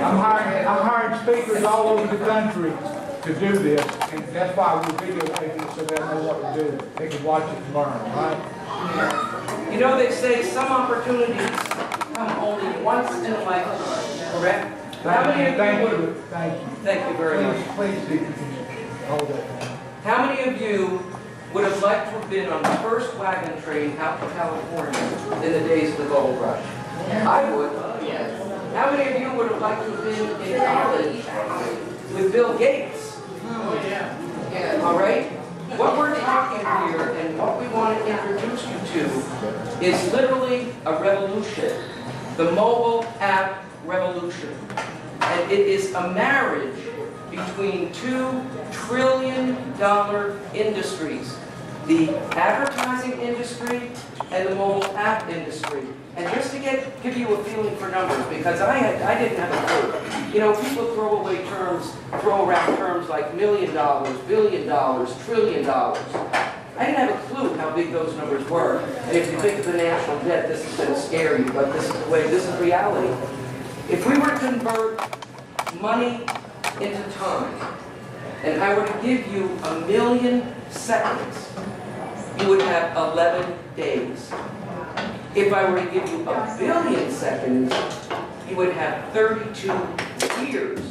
I'm hiring speakers all over the country to do this, and that's why we're videotaping it so they'll know what to do. They can watch it tomorrow, right? You know, they say some opportunities come only once in a lifetime, correct? How many of you Thank would you, thank you. Thank you very much. Please do hold that down. How many of you would have liked to have been on the first wagon train out to California in the days of the gold rush? I would. How many of you would have liked to have been in college with Bill Gates? All right? What we're talking here and what we want to introduce you to is literally a revolution. The mobile app revolution. And it is a marriage between two $2 trillion industries. The advertising industry and the mobile app industry. And just to give you a feeling for numbers, because I didn't have a clue. You know, people throw around terms like $1 million, $1 billion, $1 trillion. I didn't have a clue how big those numbers were. And if you think of the national debt, this is going to scare you, but this is reality. If we were to convert money into time, and I were to give you 1,000,000 seconds, you would have 11 days. If I were to give you 1 billion seconds, you would have 32 years.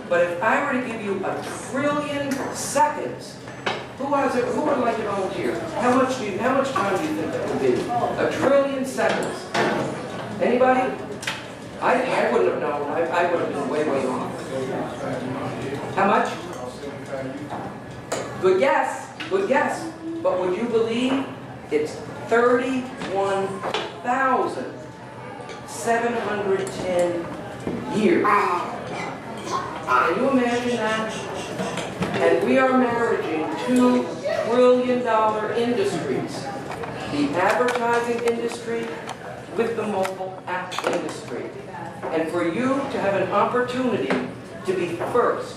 But if I were to give you 1 trillion seconds, who would like to volunteer? How much time do you think that would be? 1 trillion seconds. Anybody? I wouldn't have known. I would have been way off. How much? Good guess. Good guess. But would you believe it's 31,710 years? Can you imagine that? And we are marrying $2 trillion industries. The advertising industry with the mobile app industry. And for you to have an opportunity to be first,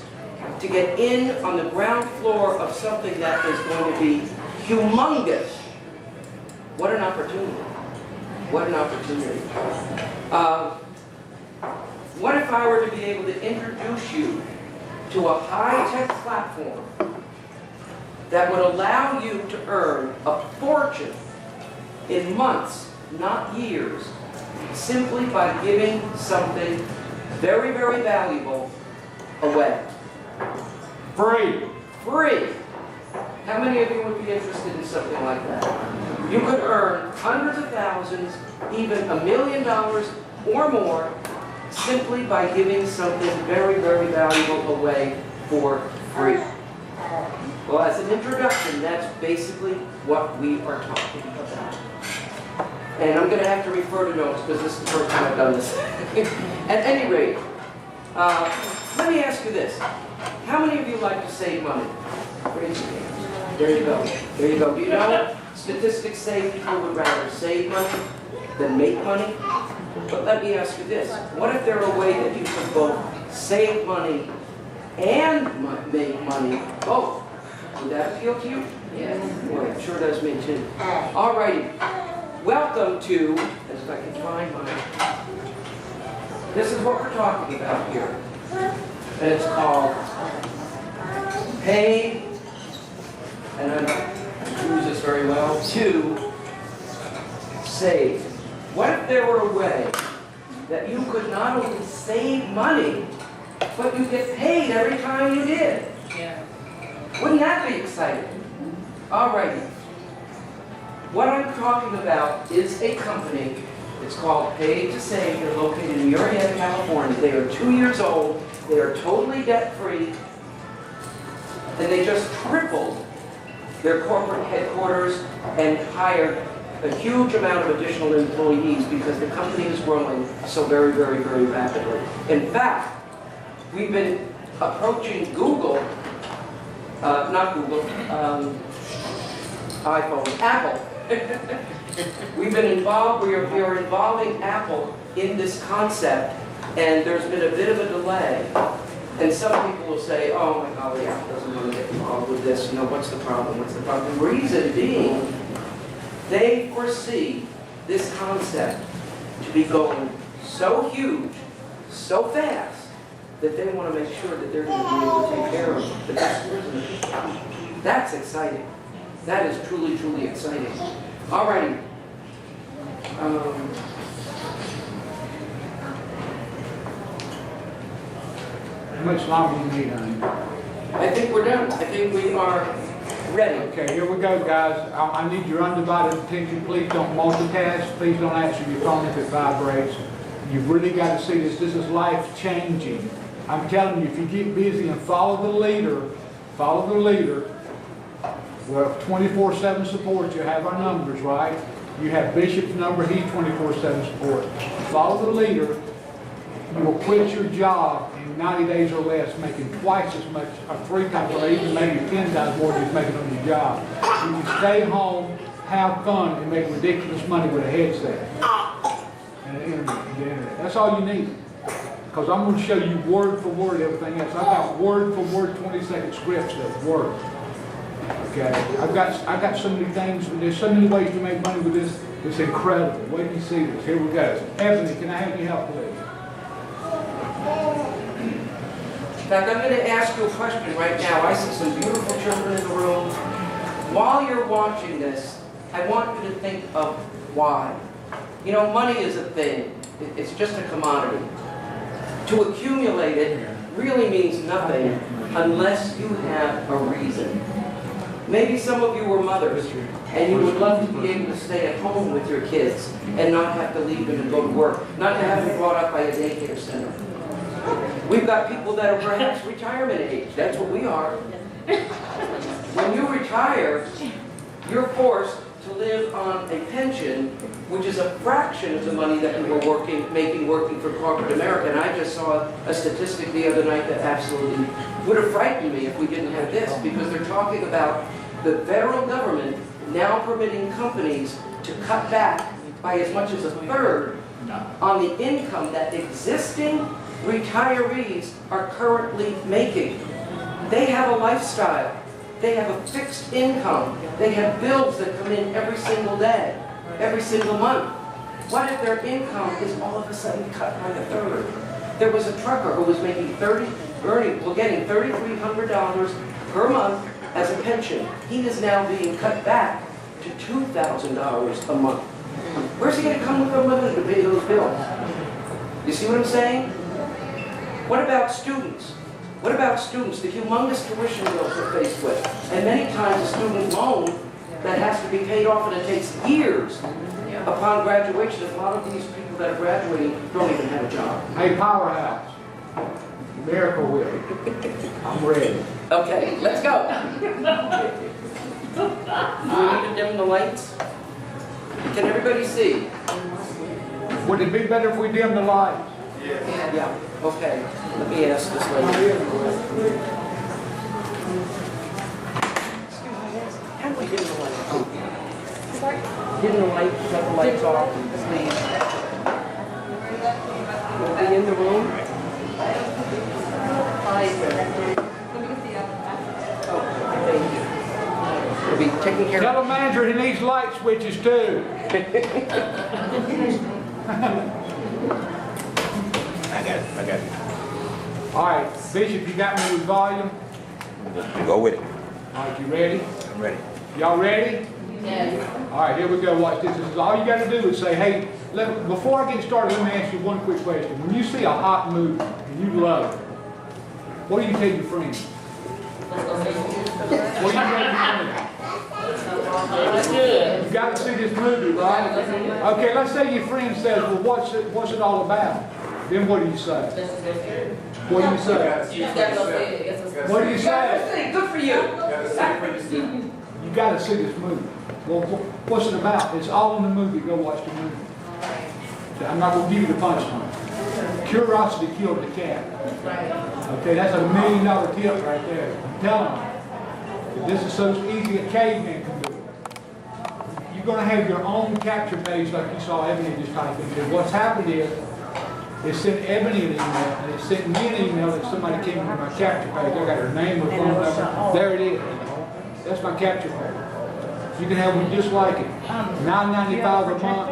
to get in on the ground floor of something that is going to be humongous. What an opportunity. What an opportunity. What if I were to be able to introduce you to a high-tech platform that would allow you to earn a fortune in months, not years, simply by giving something very valuable away? Free. Free. How many of you would be interested in something like that? You could earn hundreds of thousands, even $1 million or more, simply by giving something very valuable away for free. Well, as an introduction, that's basically what we are talking about. And I'm going to have to refer to notes because this is the first time I've done this. At any rate, let me ask you this. How many of you like to save money? Raise your hands. There you go. There you go. Do you know statistics say people would rather save money than make money? But let me ask you this. What if there were a way that you could both save money and make money, both? Would that appeal to you? Yes. Boy, it sure does me too. All righty. Welcome to, as I can find mine, this is what we're talking about here. And it's called Pay, and I don't use this very well, to Save. What if there were a way that you could not only save money, but you get paid every time you did? Yeah. Wouldn't that be exciting? All righty. What I'm talking about is a company. It's called Pay to Save. They're located in Murrieta, California. They are 2 years old. They are totally debt-free. And they just tripled their corporate headquarters and hired a huge amount of additional employees because the company is growing so very rapidly. In fact, we've been approaching Google, Apple. We've been involved, we are involving Apple in this concept, and there's been a bit of a delay. And some people will say, oh my golly, Apple doesn't want to get involved with this. You know, what's the problem? What's the problem? The reason being, they foresee this concept to be going so huge, so fast that they want to make sure that they're going to be able to take care of the customers and the people. That's exciting. That is truly, truly exciting. All righty. How much longer do you need, honey? I think we're done. I think we are ready. Okay, here we go, guys. I need your undivided attention. Please don't multitask. Please don't answer your phone if it vibrates. You've really got to see this. This is life-changing. I'm telling you, if you get busy and follow the leader, we're 24/7 support. You have our numbers, right? You have Bishop's number. He's 24/7 support. Follow the leader. You will quit your job in 90 days or less, making twice as much, or 3 times, or even maybe 10 times more than you're making on your job. You can stay home, have fun, and make ridiculous money with a headset and the internet. That's all you need. Because I'm going to show you word for word everything else. I've got word for word 20-second scripts that work. Okay, I've got so many things. There's so many ways to make money with this. It's incredible. Wait till you see this. Here we go. Ebony, can I have your help, please? In fact, I'm going to ask you a question right now. I see some beautiful children in the room. While you're watching this, I want you to think of why. You know, money is a thing. It's just a commodity. To accumulate it really means nothing unless you have a reason. Maybe some of you were mothers, and you would love to be able to stay at home with your kids and not have to leave them and go to work, not to have them brought up by a daycare center. We've got people that are perhaps retirement age. That's what we are. When you retire, you're forced to live on a pension, which is a fraction of the money that we were making working for corporate America. And I just saw a statistic the other night that absolutely would have frightened me if we didn't have this, because they're talking about the federal government now permitting companies to cut back by as much as a third on the income that existing retirees are currently making. They have a lifestyle. They have a fixed income. They have bills that come in every single day, every single month. What if their income is all of a sudden cut by a third? There was a trucker who was making getting $3,300 per month as a pension. He is now being cut back to $2,000 a month. Where's he going to come with the money to pay those bills? You see what I'm saying? What about students? What about students? The humongous tuition bills they're faced with. And many times a student loan that has to be paid off, and it takes years upon graduation. A lot of these people that are graduating don't even have a job. Hey, Powerhouse. Miracle Whip. I'm ready. Okay, let's go. Do we need to dim the lights? Can everybody see? Would it be better if we dim the lights? Yeah. Okay. Let me ask this lady. How do we dim the lights? Dim the lights, shut the lights off, please. Will be in the room? Oh, thank you. We'll be taking care of. Tell the manager he needs light switches too. I got it. All right, Bishop, you got me with volume? Go with it. All right, you ready? I'm ready. Y'all ready? Yes. All right, here we go. Watch this. This is all you got to do is say, hey, before I get started, let me ask you one quick question. When you see a hot movie and you love it, what do you tell your friends? What do you tell your friends? You got to see this movie, right? Okay, let's say your friend says, well, what's it all about? Then what do you say? What do you say? What do you say? Good for you. You got to see this movie. Well, what's it about? It's all in the movie. Go watch the movie. I'm not going to give you the punchline. Curiosity killed the cat. Okay, that's $1 million tip right there. I'm telling you. This is so easy a caveman can do it. You're going to have your own capture page like you saw Ebony just type in there. What's happened is, it sent Ebony an email, and it sent me an email that somebody came into my capture page. I got her name, her phone number. There it is. That's my capture page. You can have one just like it. $9.95 a month.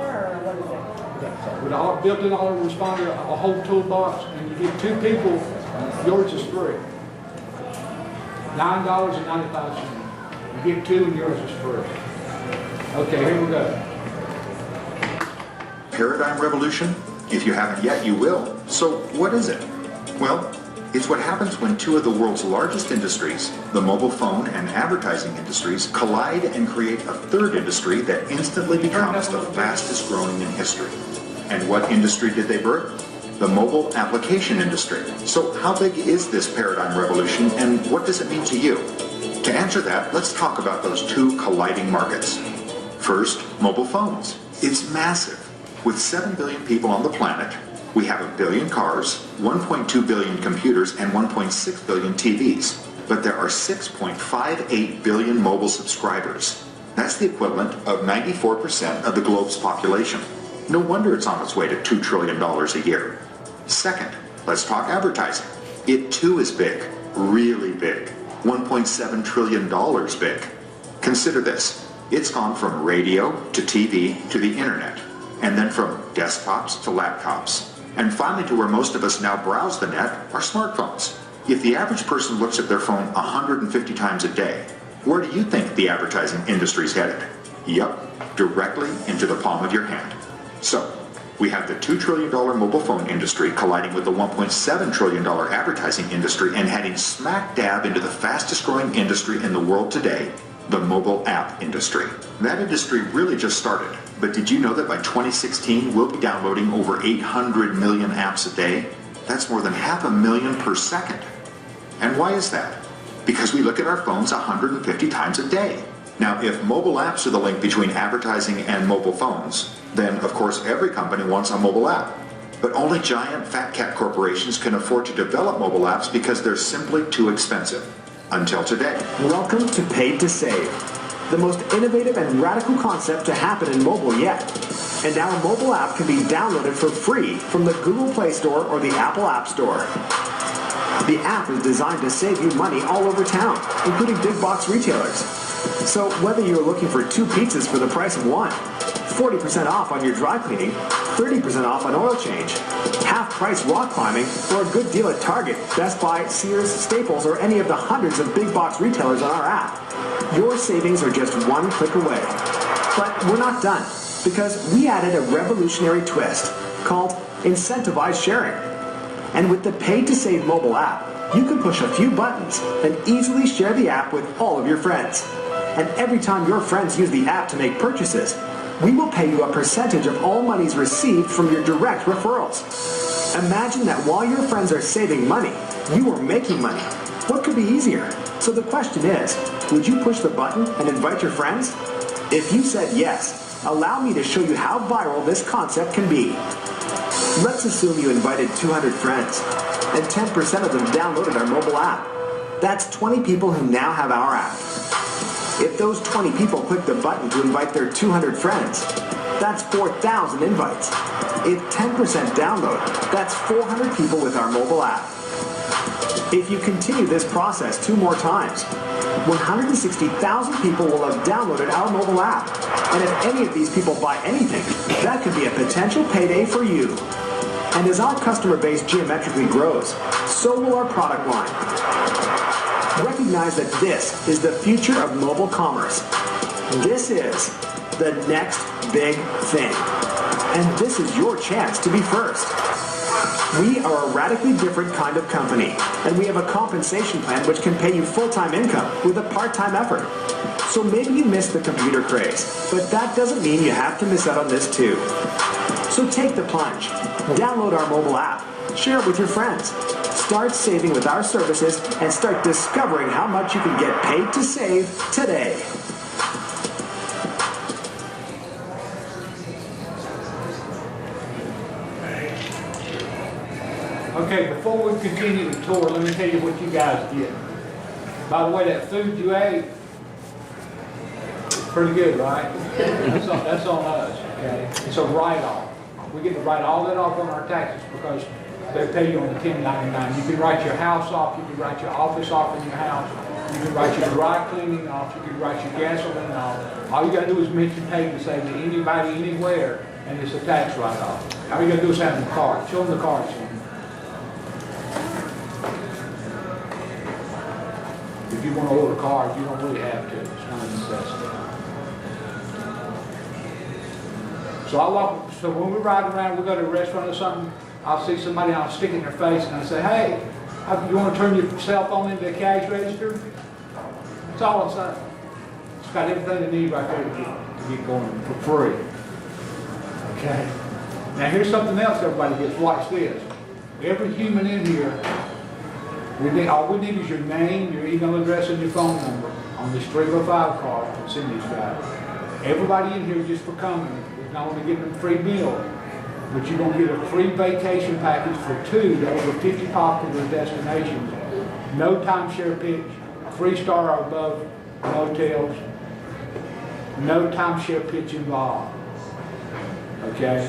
With all built-in auto responder, a whole toolbox, and you get 2 people, yours is free. $9.95. You get 2 and yours is free. Okay, here we go. Paradigm revolution? If you haven't yet, you will. So what is it? Well, it's what happens when 2 of the world's largest industries, the mobile phone and advertising industries, collide and create a 3rd industry that instantly becomes the fastest growing in history. And what industry did they birth? The mobile application industry. So how big is this paradigm revolution and what does it mean to you? To answer that, let's talk about those 2 colliding markets. First, mobile phones. It's massive. With 7 billion people on the planet, we have 1 billion cars, 1.2 billion computers, and 1.6 billion TVs. But there are 6.58 billion mobile subscribers. That's the equivalent of 94% of the globe's population. No wonder it's on its way to $2 trillion a year. Second, let's talk advertising. It too is big, really big. $1.7 trillion big. Consider this. It's gone from radio to TV to the internet, and then from desktops to laptops. And finally to where most of us now browse the net, our smartphones. If the average person looks at their phone 150 times a day, where do you think the advertising industry's headed? Yup, directly into the palm of your hand. So, we have the $2 trillion mobile phone industry colliding with the $1.7 trillion advertising industry and heading smack dab into the fastest growing industry in the world today, the mobile app industry. That industry really just started, but did you know that by 2016 we'll be downloading over 800 million apps a day? That's more than 500,000 per second. And why is that? Because we look at our phones 150 times a day. Now, if mobile apps are the link between advertising and mobile phones, then of course every company wants a mobile app. But only giant fat cat corporations can afford to develop mobile apps because they're simply too expensive. Until today. Welcome to Paid to Save, the most innovative and radical concept to happen in mobile yet. And now a mobile app can be downloaded for free from the Google Play Store or the Apple App Store. The app is designed to save you money all over town, including big box retailers. So whether you're looking for 2 pizzas for the price of 1, 40% off on your dry cleaning, 30% off on oil change, half price rock climbing, or a good deal at Target, Best Buy, Sears, Staples, or any of the hundreds of big box retailers on our app, your savings are just 1 click away. But we're not done, because we added a revolutionary twist called incentivized sharing. And with the Paid to Save mobile app, you can push a few buttons and easily share the app with all of your friends. And every time your friends use the app to make purchases, we will pay you a percentage of all monies received from your direct referrals. Imagine that while your friends are saving money, you are making money. What could be easier? So the question is, would you push the button and invite your friends? If you said yes, allow me to show you how viral this concept can be. Let's assume you invited 200 friends, and 10% of them downloaded our mobile app. That's 20 people who now have our app. If those 20 people click the button to invite their 200 friends, that's 4,000 invites. If 10% download, that's 400 people with our mobile app. If you continue this process 2 more times, 160,000 people will have downloaded our mobile app. And if any of these people buy anything, that could be a potential payday for you. And as our customer base geometrically grows, so will our product line. Recognize that this is the future of mobile commerce. This is the next big thing. And this is your chance to be first. We are a radically different kind of company, and we have a compensation plan which can pay you full-time income with a part-time effort. So maybe you missed the computer craze, but that doesn't mean you have to miss out on this too. So take the plunge. Download our mobile app. Share it with your friends. Start saving with our services and start discovering how much you can get paid to save today. Okay, before we continue the tour, let me tell you what you guys get. By the way, that food you ate, pretty good, right? That's on us, okay? It's a write-off. We get to write all that off on our taxes because they pay you on the 1099. You can write your house off, you can write your office off in your house, you can write your dry cleaning off, you can write your gasoline off. All you gotta do is mention paid to save to anybody, anywhere, and it's a tax write-off. All you gotta do is have the card. Show them the card. If you want to order cards, you don't really have to. It's not a necessity. So when we ride around, we go to a restaurant or something, I'll see somebody and I'll stick it in their face and I say, hey, you want to turn your cell phone into a cash register? That's all it's saying. It's got everything they need right there to get going for free. Okay? Now here's something else everybody gets. Watch this. Every human in here, all we need is your name, your email address, and your phone number on this 305 card that's in these guys. Everybody in here, just for coming, is not only getting a free meal, but you're going to get a free vacation package for 2 to over 50 popular destinations. No timeshare pitch, 3-star or above hotels, no timeshare pitch involved. Okay?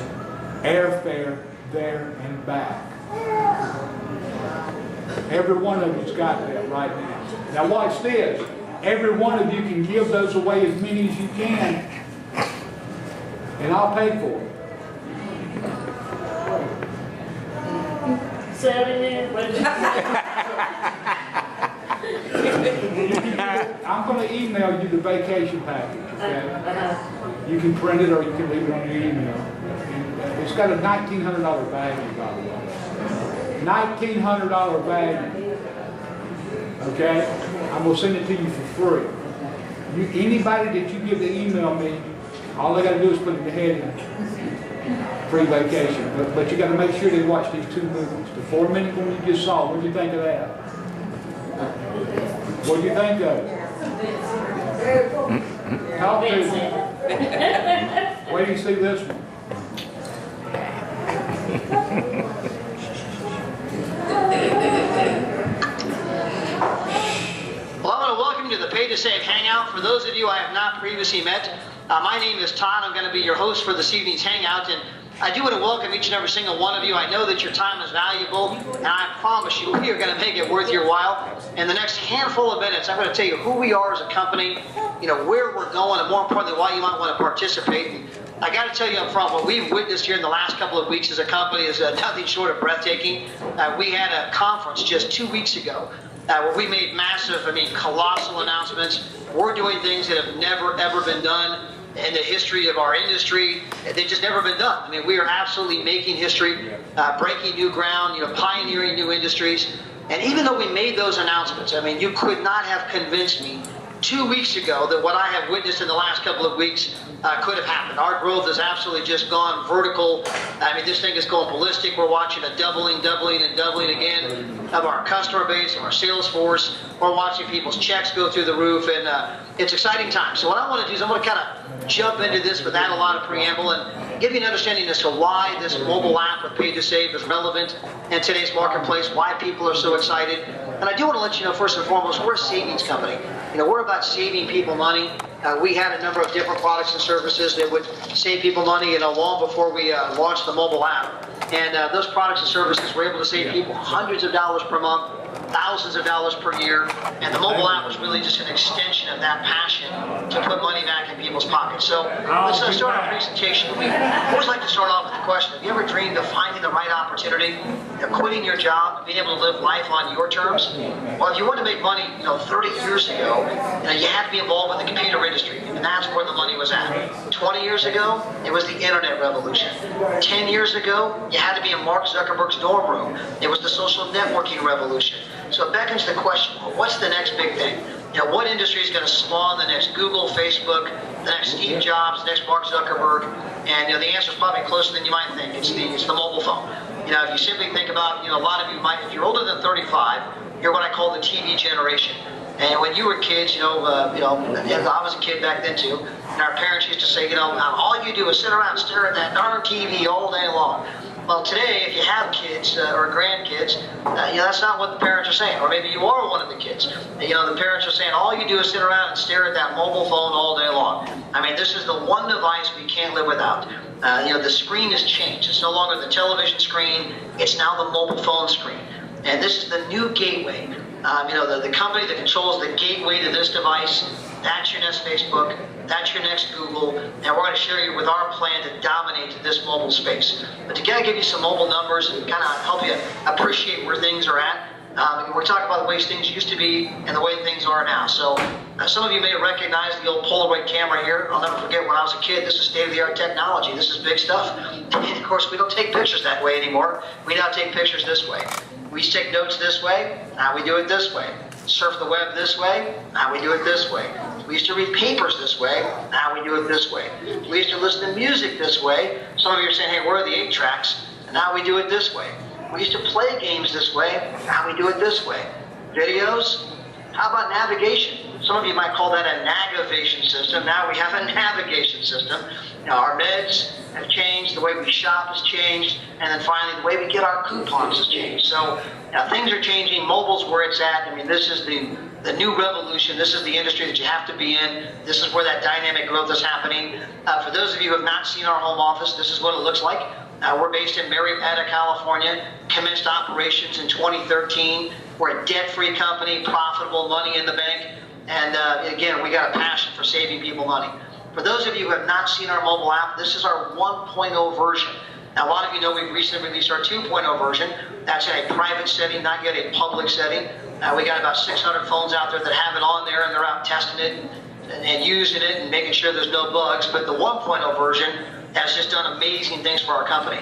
Airfare there and back. Every one of you's got that right now. Now watch this. Every one of you can give those away as many as you can, and I'll pay for it. I'm going to email you the vacation package, okay? You can print it or you can leave it on your email. And, it's got a $1,900 value, by the way. $1,900 value. Okay? I'm going to send it to you for free. Anybody that you give to email me, all they got to do is put in the heading, free vacation. But you got to make sure they watch these 2 movies. The 4-minute one you just saw, what do you think of that? What do you think of it? Talk to me. Wait till you see this one. Well, I want to welcome you to the Pay to Save Hangout. For those of you I have not previously met, my name is Todd. I'm going to be your host for this evening's Hangout, and I do want to welcome each and every single one of you. I know that your time is valuable, and I promise you we are going to make it worth your while. In the next handful of minutes, I'm going to tell you who we are as a company, where we're going, and more importantly, why you might want to participate. And I got to tell you up front, what we've witnessed here in the last couple of weeks as a company is nothing short of breathtaking. We had a conference just 2 weeks ago where we made massive, colossal announcements. We're doing things that have never, ever been done in the history of our industry. They've just never been done. We are absolutely making history, breaking new ground, pioneering new industries. And even though we made those announcements, you could not have convinced me 2 weeks ago that what I have witnessed in the last couple of weeks could have happened. Our growth has absolutely just gone vertical. This thing is going ballistic. We're watching a doubling again of our customer base, of our sales force. We're watching people's checks go through the roof, and it's exciting times. So what I want to do is I'm going to kind of jump into this without a lot of preamble and give you an understanding as to why this mobile app with Pay to Save is relevant in today's marketplace, why people are so excited. And I do want to let you know, first and foremost, we're a savings company. We're about saving people money. We had a number of different products and services that would save people money, long before we launched the mobile app. And those products and services were able to save people hundreds of dollars per month, thousands of dollars per year. And the mobile app was really just an extension of that passion to put money back in people's pockets. So let's start our presentation. We always like to start off with the question: have you ever dreamed of finding the right opportunity, quitting your job, being able to live life on your terms? Well, if you wanted to make money, 30 years ago, you had to be involved with the computer industry, and that's where the money was at. 20 years ago, it was the internet revolution. 10 years ago, you had to be in Mark Zuckerberg's dorm room. It was the social networking revolution. So it beckons the question, well, what's the next big thing? What industry is going to spawn the next Google, Facebook, the next Steve Jobs, the next Mark Zuckerberg? And the answer is probably closer than you might think. It's the mobile phone. If you simply think about, a lot of you might, if you're older than 35, you're what I call the TV generation. And when you were kids, I was a kid back then too, and our parents used to say, all you do is sit around and stare at that darn TV all day long. Well, today, if you have kids or grandkids, that's not what the parents are saying. Or maybe you are one of the kids. The parents are saying, all you do is sit around and stare at that mobile phone all day long. This is the one device we can't live without. The screen has changed. It's no longer the television screen. It's now the mobile phone screen. And this is the new gateway. The company that controls the gateway to this device, that's your next Facebook, That's your next Google, and we're going to share you with our plan to dominate this mobile space. But to kind of give you some mobile numbers and kind of help you appreciate where things are at, we're talking about the way things used to be and the way things are now. So some of you may recognize the old Polaroid camera here. I'll never forget when I was a kid, this is state-of-the-art technology. This is big stuff. And of course, we don't take pictures that way anymore. We now take pictures this way. We used to take notes this way, now we do it this way. Surf the web this way, now we do it this way. We used to read papers this way, now we do it this way. We used to listen to music this way. Some of you are saying, hey, where are the 8 tracks? And now we do it this way. We used to play games this way, now we do it this way. Videos, how about navigation? Some of you might call that a navigation system. Now we have a navigation system. Now our meds have changed, the way we shop has changed, and then finally the way we get our coupons has changed. So now things are changing, mobile's where it's at. I mean, this is the new revolution. This is the industry that you have to be in. This is where that dynamic growth is happening. For those of you who have not seen our home office, this is what it looks like. We're based in Marietta, California, commenced operations in 2013. We're a debt-free company, profitable, money in the bank, and again, we got a passion for saving people money. For those of you who have not seen our mobile app, this is our 1.0 version. Now, a lot of you know we've recently released our 2.0 version. That's in a private setting, not yet a public setting. We got about 600 phones out there that have it on there, and they're out testing it and using it and making sure there's no bugs. But the 1.0 version has just done amazing things for our company.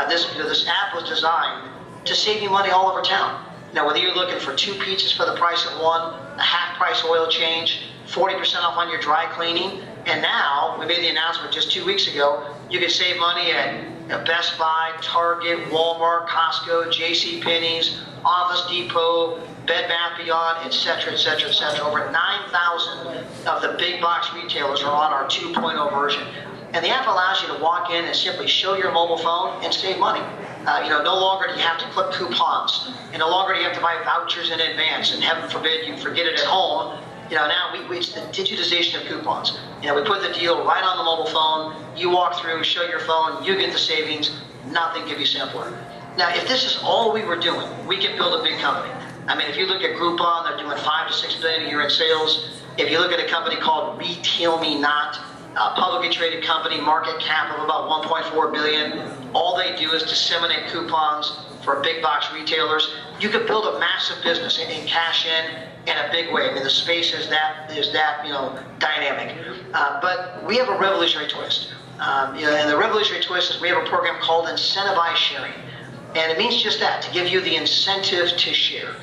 This app was designed to save you money all over town. Now, whether you're looking for 2 pizzas for the price of 1, a half-price oil change, 40% off on your dry cleaning, and now, we made the announcement just 2 weeks ago, you can save money at Best Buy, Target, Walmart, Costco, JCPenney's, Office Depot, Bed Bath Beyond, etc., etc., etc. Over 9,000 of the big box retailers are on our 2.0 version. And the app allows you to walk in and simply show your mobile phone and save money. No longer do you have to clip coupons. And no longer do you have to buy vouchers in advance. And heaven forbid you forget it at home. Now it's the digitization of coupons. We put the deal right on the mobile phone. You walk through, show your phone, you get the savings. Nothing could be simpler. Now, if this is all we were doing, we could build a big company. I mean, if you look at Groupon, they're doing $5 to $6 billion a year in sales. If you look at a company called Retail Me Not, a publicly traded company, market cap of about $1.4 billion, all they do is disseminate coupons for big box retailers. You could build a massive business and cash in a big way. I mean, the space is that dynamic. But we have a revolutionary twist. And the revolutionary twist is we have a program called Incentivized Sharing. And it means just that, to give you the incentive to share.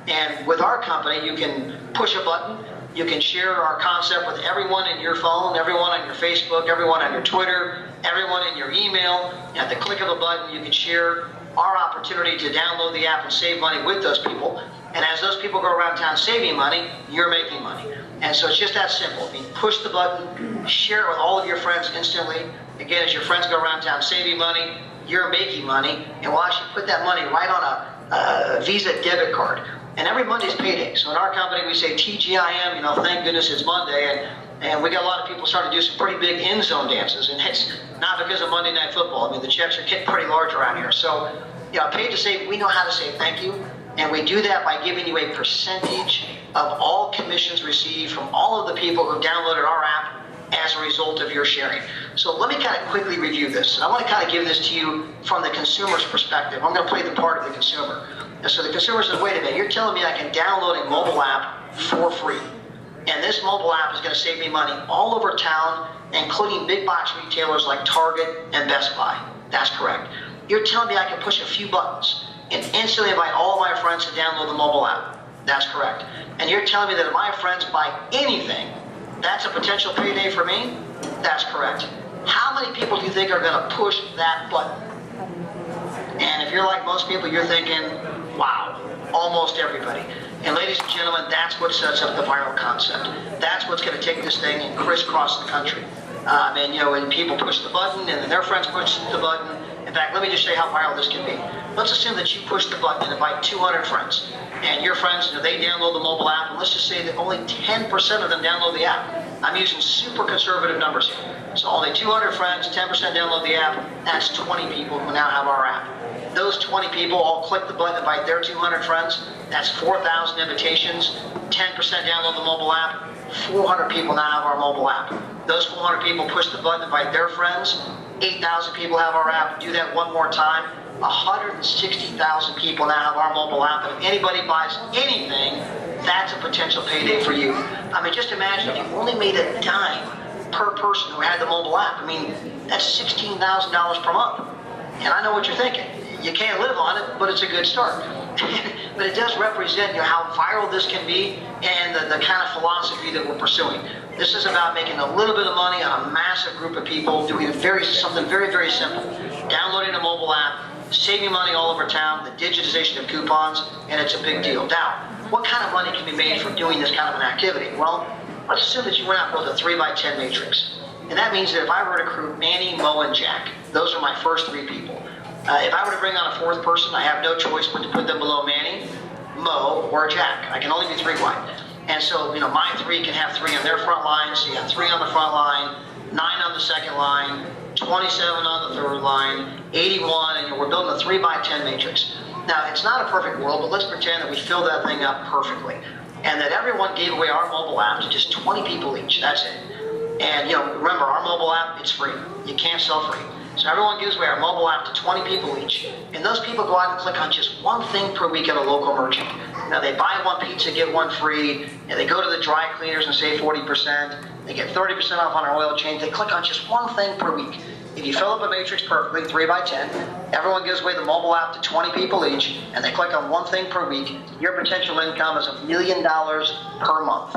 And with our company, you can push a button. You can share our concept with everyone in your phone, everyone on your Facebook, everyone on your Twitter, everyone in your email. At the click of a button, you can share our opportunity to download the app and save money with those people. And as those people go around town saving money, you're making money. And so it's just that simple. You push the button, share it with all of your friends instantly. Again, as your friends go around town saving money, you're making money, and we'll actually put that money right on a Visa debit card. And every Monday's payday. So in our company, we say TGIM, thank goodness it's Monday. And we got a lot of people starting to do some pretty big end zone dances. And it's not because of Monday Night Football. I mean, the checks are getting pretty large around here. So, Paid to Save, we know how to say thank you. And we do that by giving you a percentage of all commissions received from all of the people who downloaded our app as a result of your sharing. So let me kind of quickly review this. And I want to kind of give this to you from the consumer's perspective. I'm going to play the part of the consumer. And so the consumer says, wait a minute, you're telling me I can download a mobile app for free. And this mobile app is going to save me money all over town, including big box retailers like Target and Best Buy. That's correct. You're telling me I can push a few buttons and instantly invite all of my friends to download the mobile app. That's correct. And you're telling me that if my friends buy anything, that's a potential payday for me? That's correct. How many people do you think are going to push that button? And if you're like most people, you're thinking, wow, almost everybody. And ladies and gentlemen, that's what sets up the viral concept. That's what's going to take this thing and crisscross the country. When people push the button and then their friends push the button. In fact, let me just show you how viral this can be. Let's assume that you push the button and invite 200 friends. And your friends, they download the mobile app, and let's just say that only 10% of them download the app. I'm using super conservative numbers here. So only 200 friends, 10% download the app. That's 20 people who now have our app. Those 20 people all click the button, invite their 200 friends. That's 4,000 invitations. 10% download the mobile app. 400 people now have our mobile app. Those 400 people push the button, invite their friends. 8,000 people have our app. Do that one more time. 160,000 people now have our mobile app. And if anybody buys anything, that's a potential payday for you. I mean, just imagine if you only made a dime per person who had the mobile app. I mean, that's $16,000 per month. And I know what you're thinking. You can't live on it, but it's a good start. But it does represent, how viral this can be and the kind of philosophy that we're pursuing. This is about making a little bit of money on a massive group of people, doing something very, very simple. Downloading a mobile app, saving money all over town, the digitization of coupons, and it's a big deal. Now, what kind of money can be made from doing this kind of an activity? Well, let's assume that you went out and built a 3x10 matrix. And that means that if I were to recruit Manny, Mo, and Jack, those are my first 3 people. If I were to bring on a 4th person, I have no choice but to put them below Manny, Mo, or Jack. I can only be 3 wide. And so, my 3 can have 3 on their front line, so you have 3 on the front line, 9 on the second line, 27 on the third line, 81, and we're building a 3x10 matrix. Now, it's not a perfect world, but let's pretend that we fill that thing up perfectly. And that everyone gave away our mobile app to just 20 people each, that's it. And, remember, our mobile app, it's free. You can't sell free. So everyone gives away our mobile app to 20 people each. And those people go out and click on just one thing per week at a local merchant. Now, they buy 1 pizza, get 1 free. And they go to the dry cleaners and save 40%. They get 30% off on our oil change. They click on just one thing per week. If you fill up a matrix perfectly, 3x10, everyone gives away the mobile app to 20 people each, and they click on one thing per week, your potential income is $1 million per month.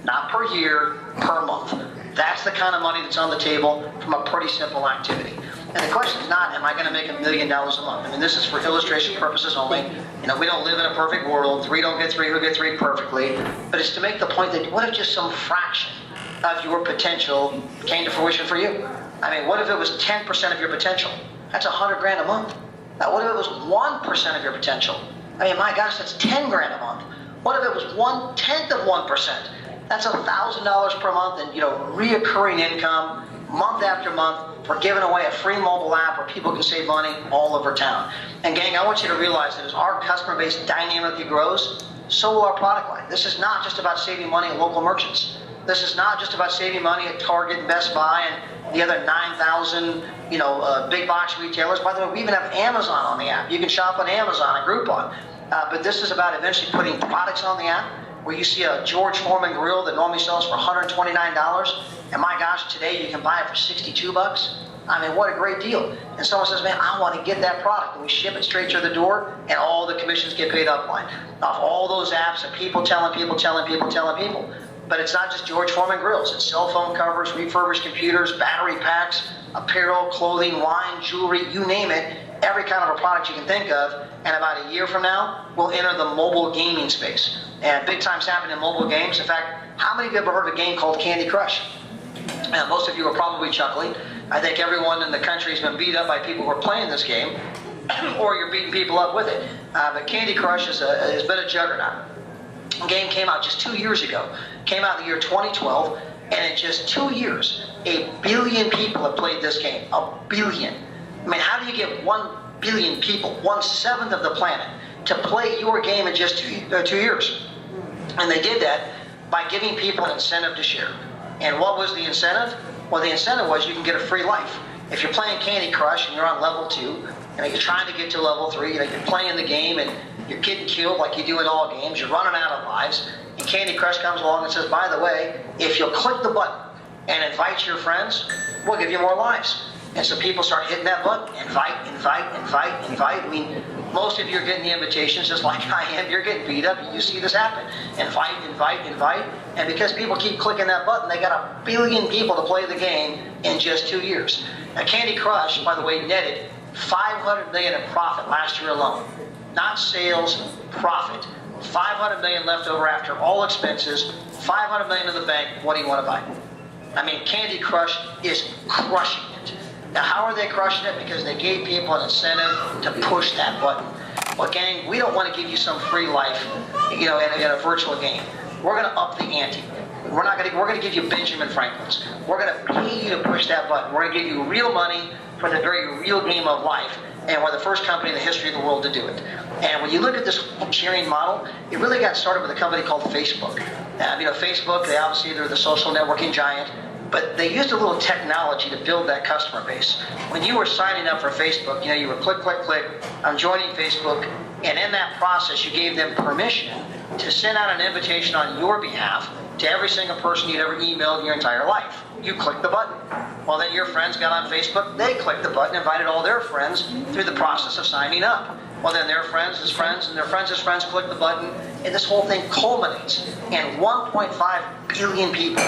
Not per year, per month. That's the kind of money that's on the table from a pretty simple activity. And the question is not, am I going to make $1 million a month? I mean, this is for illustration purposes only. We don't live in a perfect world. 3 don't get 3 who get 3 perfectly. But it's to make the point that what if just some fraction of your potential came to fruition for you? I mean, what if it was 10% of your potential? That's $100,000 a month. Now, what if it was 1% of your potential? I mean, my gosh, that's $10,000 a month. What if it was 1/10 of 1%? That's $1,000 per month in, reoccurring income, month after month. We're giving away a free mobile app where people can save money all over town. And gang, I want you to realize that as our customer base dynamically grows, so will our product line. This is not just about saving money at local merchants. This is not just about saving money at Target and Best Buy and the other 9,000, big box retailers. By the way, we even have Amazon on the app. You can shop on Amazon and Groupon. But this is about eventually putting products on the app where you see a George Foreman grill that normally sells for $129. And my gosh, today you can buy it for $62. I mean, what a great deal. And someone says, man, I want to get that product. And we ship it straight to the door, and all the commissions get paid upline. Off all those apps and people telling people. But it's not just George Foreman grills. It's cell phone covers, refurbished computers, battery packs, apparel, clothing, wine, jewelry, you name it. Every kind of a product you can think of. And about a year from now, we'll enter the mobile gaming space. And big time's happening in mobile games. In fact, how many of you have ever heard of a game called Candy Crush? Most of you are probably chuckling. I think everyone in the country has been beat up by people who are playing this game, or you're beating people up with it. But Candy Crush has been a juggernaut. The game came out just 2 years ago. Came out in the year 2012, and in just 2 years, 1 billion people have played this game. 1 billion. I mean, how do you get 1 billion people, 1/7 of the planet, to play your game in just 2 years? And they did that by giving people an incentive to share. And what was the incentive? Well, the incentive was you can get a free life. If you're playing Candy Crush and you're on level 2, and you're trying to get to level 3, you're playing the game and you're getting killed like you do in all games, you're running out of lives, and Candy Crush comes along and says, by the way, if you'll click the button and invite your friends, we'll give you more lives. And so people start hitting that button, invite. I mean, most of you are getting the invitations just like I am. You're getting beat up. You see this happen. Invite. And because people keep clicking that button, they got 1 billion people to play the game in just 2 years. Now, Candy Crush, by the way, netted $500 million in profit last year alone. Not sales, profit. $500 million left over after all expenses, $500 million in the bank. What do you want to buy? I mean, Candy Crush is crushing it. Now, how are they crushing it? Because they gave people an incentive to push that button. Well, gang, we don't want to give you some free life, in a virtual game. We're going to up the ante. We're going to give you Benjamin Franklin's. We're going to pay you to push that button. We're going to give you real money for the very real game of life. And we're the first company in the history of the world to do it. And when you look at this sharing model, it really got started with a company called Facebook. Facebook, they're the social networking giant. but they used a little technology to build that customer base. When you were signing up for Facebook, you would click, click, click, I'm joining Facebook, and in that process, you gave them permission to send out an invitation on your behalf to every single person you'd ever emailed in your entire life. You clicked the button. Well, then your friends got on Facebook, they clicked the button, invited all their friends through the process of signing up. Well, then their friends' friends and their friends' friends click the button, and this whole thing culminates in 1.5 billion people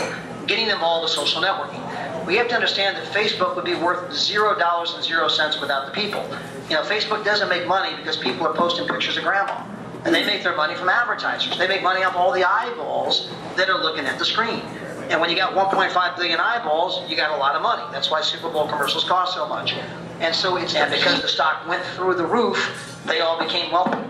getting involved with social networking. We have to understand that Facebook would be worth $0.00 without the people. Facebook doesn't make money because people are posting pictures of grandma. And they make their money from advertisers. They make money off all the eyeballs that are looking at the screen. And when you got 1.5 billion eyeballs, you got a lot of money. That's why Super Bowl commercials cost so much. And so and because the stock went through the roof, they all became wealthy.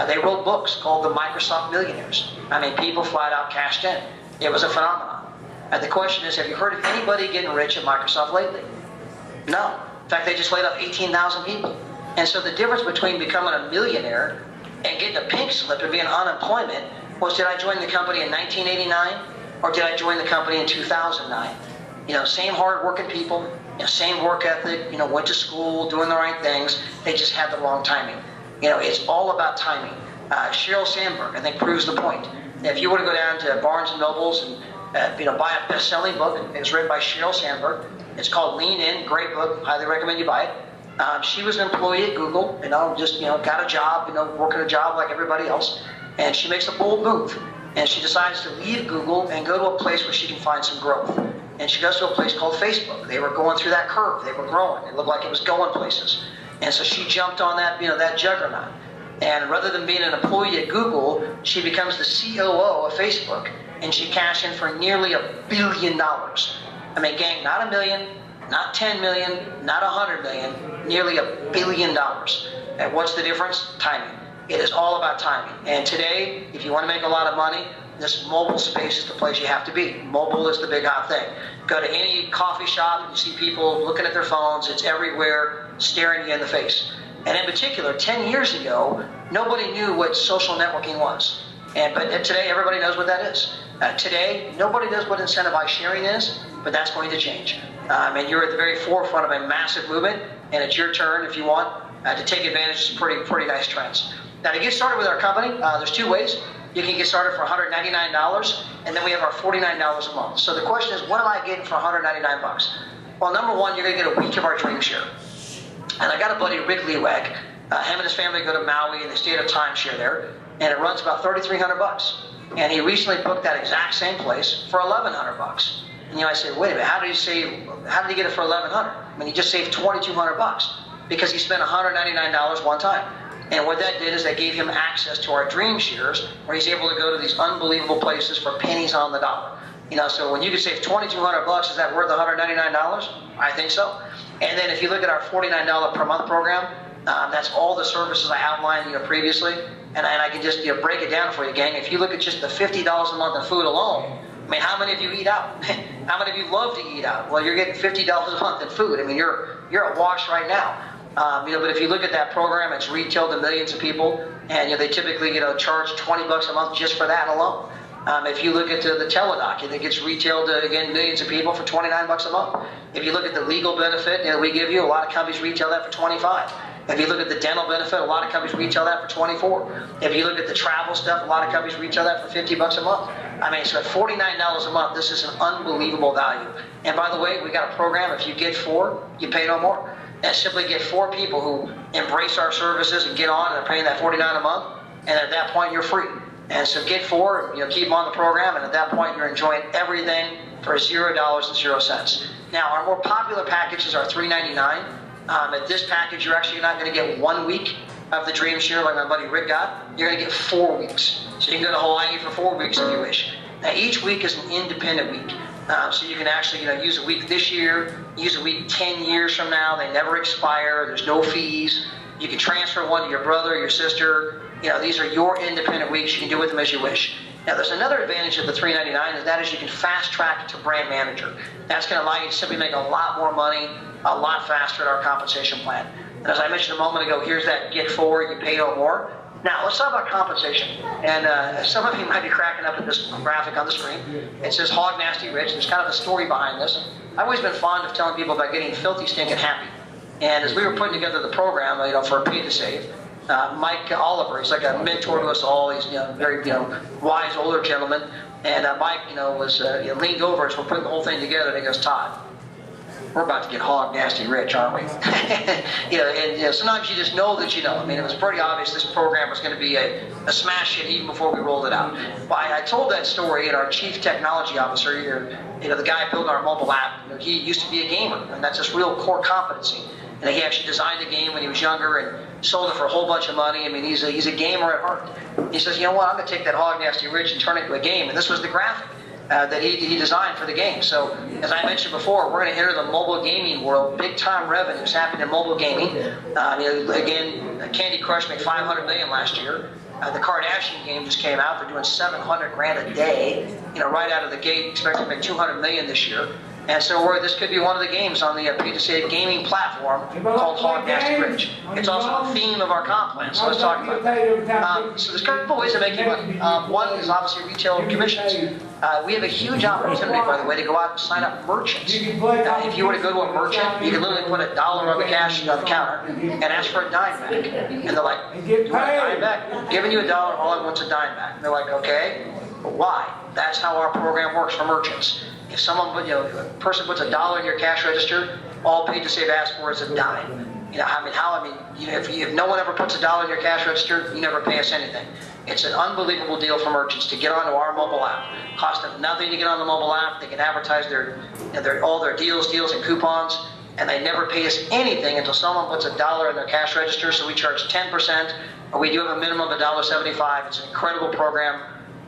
They wrote books called The Microsoft Millionaires. People flat out cashed in. It was a phenomenon. And the question is, have you heard of anybody getting rich at Microsoft lately? No. In fact, they just laid off 18,000 people. And so the difference between becoming a millionaire and getting a pink slip and being unemployment was, did I join the company in 1989 or did I join the company in 2009? Same hard-working people, same work ethic, went to school, doing the right things. They just had the wrong timing. It's all about timing. Sheryl Sandberg, I think, proves the point. If you were to go down to Barnes & Noble's and buy a best-selling book, it's written by Sheryl Sandberg. It's called Lean In, great book, highly recommend you buy it. She was an employee at Google, just got a job, working a job like everybody else, and she makes a bold move, and she decides to leave Google and go to a place where she can find some growth. And she goes to a place called Facebook. They were going through that curve. They were growing. It looked like it was going places. And so she jumped on that, that juggernaut. And rather than being an employee at Google, she becomes the COO of Facebook, and she cashed in for nearly $1 billion. Gang, not $1 million, not 10 million, not 100 million, nearly $1 billion. And what's the difference? Timing. It is all about timing. And today, if you want to make a lot of money, this mobile space is the place you have to be. Mobile is the big hot thing. Go to any coffee shop and you see people looking at their phones. It's everywhere, staring you in the face. And in particular, 10 years ago, nobody knew what social networking was. But today, everybody knows what that is. Today, nobody knows what incentivized sharing is, but that's going to change. And you're at the very forefront of a massive movement, and it's your turn, if you want, to take advantage of some pretty nice trends. Now, to get started with our company, there's two ways. You can get started for $199, and then we have our $49 a month. So the question is, what am I getting for $199? Well, number one, you're going to get a week of our Dream Share. And I got a buddy, Rick Lewak. Him and his family go to Maui, and they stay at a timeshare there, and it runs about $3,300. And he recently booked that exact same place for $1,100. And I say, wait a minute, how did he get it for $1,100? He just saved $2,200 because he spent $199 one time. And what that did is that gave him access to our Dream Shares, where he's able to go to these unbelievable places for pennies on the dollar. So when you can save $2,200, is that worth $199? I think so. And then if you look at our $49 per month program, that's all the services I outlined previously. And I can just break it down for you, gang. If you look at just the $50 a month in food alone, how many of you eat out? How many of you love to eat out? Well, you're getting $50 a month in food. You're at wash right now. But if you look at that program, it's retailed to millions of people, and they typically charge $20 a month just for that alone. If you look at the Teladoc, it gets retailed to, again, millions of people for $29 a month. If you look at the legal benefit we give you, a lot of companies retail that for $25. If you look at the dental benefit, a lot of companies retail that for $24. If you look at the travel stuff, a lot of companies retail that for $50 a month. So at $49 a month, this is an unbelievable value. And by the way, we got a program, if you get 4, you pay no more. And simply get 4 people who embrace our services and get on and are paying that $49 a month, and at that point you're free. And so get 4, keep them on the program, and at that point you're enjoying everything for $0.00. Now, our more popular packages are $399. At this package, you're actually not going to get 1 week of the Dream Share like my buddy Rick got. You're going to get 4 weeks. So you can go to Hawaii for 4 weeks if you wish. Now, each week is an independent week. So you can actually use a week this year, use a week 10 years from now. They never expire. There's no fees. You can transfer one to your brother, your sister. These are your independent weeks. You can do with them as you wish. Now, there's another advantage of the $399, and that is you can fast track it to brand manager. That's going to allow you to simply make a lot more money a lot faster at our compensation plan. And as I mentioned a moment ago, here's that get 4, you pay no more. Now, let's talk about compensation. And some of you might be cracking up at this graphic on the screen. It says Hog Nasty Rich. There's kind of a story behind this. I've always been fond of telling people about getting filthy, stinking happy. And as we were putting together the program, for Pay to Save, Mike Oliver, he's like a mentor to us all. He's very wise older gentleman. And Mike was leaned over as we're putting the whole thing together, and he goes, Todd, we're about to get hog nasty rich, aren't we? And sometimes you just know that you know. I mean, it was pretty obvious this program was going to be a smash hit even before we rolled it out. Well, I told that story, and our chief technology officer here, the guy building our mobile app, he used to be a gamer, and that's his real core competency. And he actually designed a game when he was younger and sold it for a whole bunch of money. I mean, he's a gamer at heart. He says, you know what, I'm going to take that hog nasty rich and turn it into a game. And this was the graphic that he designed for the game. So, as I mentioned before, we're going to enter the mobile gaming world. Big time revenues happening in mobile gaming. Again, Candy Crush made $500 million last year. The Kardashian game just came out. They're doing $700 grand a day. Right out of the gate, expecting to make $200 million this year. And so this could be one of the games on the Pay to Save gaming platform called Hog Nasty Rich. It's also the theme of our comp plan, so let's talk about that. So there's a couple ways of making money. One is obviously retail commissions. We have a huge opportunity, by the way, to go out and sign up merchants. If you were to go to a merchant, you can literally put $1 on the cash on the counter and ask for a dime back. And they're like, you want a dime back? I'm giving you $1, all I want's a dime back. And they're like, okay, but why? That's how our program works for merchants. If someone, a person puts $1 in your cash register, all Pay to Save asks for is a dime. If no one ever puts $1 in your cash register, you never pay us anything. It's an unbelievable deal for merchants to get onto our mobile app. Cost them nothing to get on the mobile app. They can advertise all their deals and coupons, and they never pay us anything until someone puts $1 in their cash register. So we charge 10%. We do have a minimum of $1.75. It's an incredible program,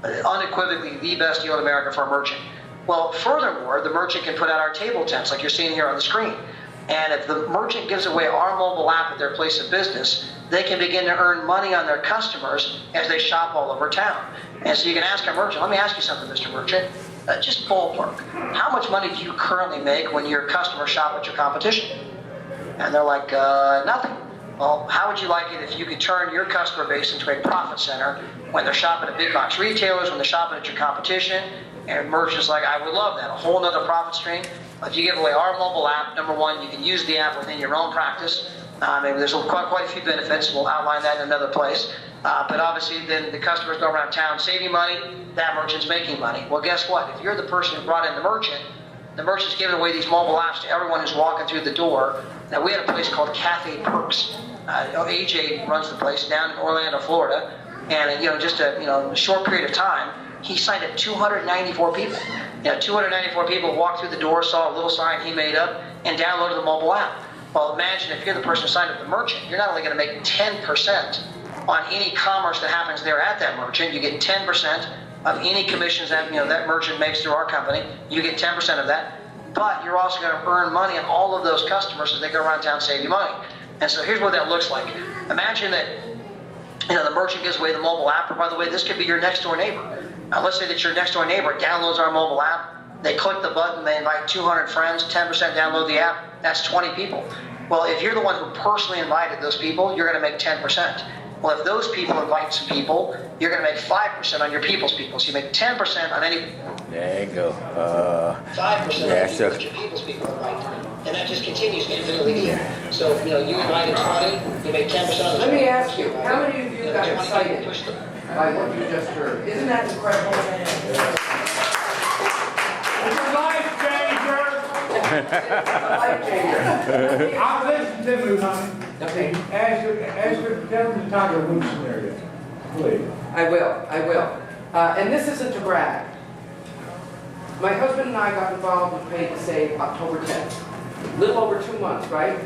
unequivocally the best deal in America for a merchant. Well, furthermore, the merchant can put out our table tents like you're seeing here on the screen. And if the merchant gives away our mobile app at their place of business, they can begin to earn money on their customers as they shop all over town. And so you can ask a merchant, let me ask you something, Mr. Merchant, just ballpark. How much money do you currently make when your customers shop at your competition? And they're like, nothing. Well, how would you like it if you could turn your customer base into a profit center when they're shopping at big box retailers, when they're shopping at your competition? And merchants like, I would love that, a whole nother profit stream. If you give away our mobile app, number one, you can use the app within your own practice. Maybe there's quite a few benefits. We'll outline that in another place. But obviously, then the customers go around town saving money, that merchant's making money. Well, guess what? If you're the person who brought in the merchant's giving away these mobile apps to everyone who's walking through the door. Now, we had a place called Cafe Perks. AJ runs the place down in Orlando, Florida. And, just a short period of time, he signed up 294 people. 294 people walked through the door, saw a little sign he made up, and downloaded the mobile app. Well, imagine if you're the person who signed up the merchant, you're not only going to make 10% on any commerce that happens there at that merchant, you get 10% of any commissions that that merchant makes through our company. You get 10% of that, but you're also going to earn money on all of those customers as they go around town saving money. And so here's what that looks like. Imagine that the merchant gives away the mobile app, or by the way, this could be your next door neighbor. Let's say that your next door neighbor downloads our mobile app, they click the button, they invite 200 friends, 10% download the app, that's 20 people. Well, if you're the one who personally invited those people, you're going to make 10%. Well, if those people invite some people, you're going to make 5% on your people's people. So you make 10% on any... There you go. 5% yeah, on your people's people invite. And that just continues infinitely. So, you invited 20, you make 10% on the... Let me ask you, how many of you got excited by what you just heard? Isn't that incredible? It's a life changer. Life changer. I've listened to you, honey. Okay. Tell them the Tiger Woods scenario, please. I will. And this isn't to brag. My husband and I got involved with Pay to Save October 10th. Little over 2 months, right?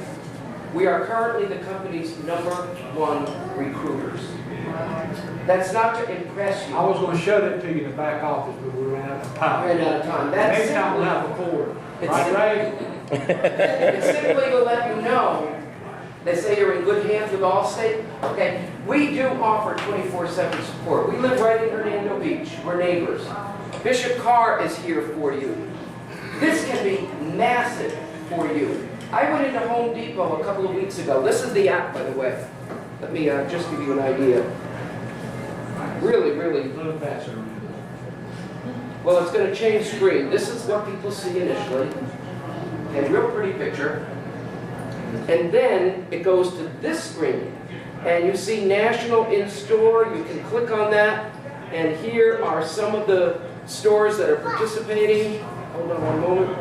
We are currently the company's #1 recruiters. That's not to impress you. I was going to show that to you in the back office, but we ran out of time. Ran out of time. That's Next time we'll have a forward. It's Right, Ray? It's simply to let you know, they say you're in good hands with Allstate. Okay, we do offer 24/7 support. We live right in Hernando Beach. We're neighbors. Bishop Carr is here for you. This can be massive for you. I went into Home Depot a couple of weeks ago. This is the app, by the way. Let me just give you an idea. really, really, A little faster. well, it's going to change screen. This is what people see initially. Okay, real pretty picture. And then it goes to this screen. And you see National in Store. You can click on that. And here are some of the stores that are participating. Hold on one moment.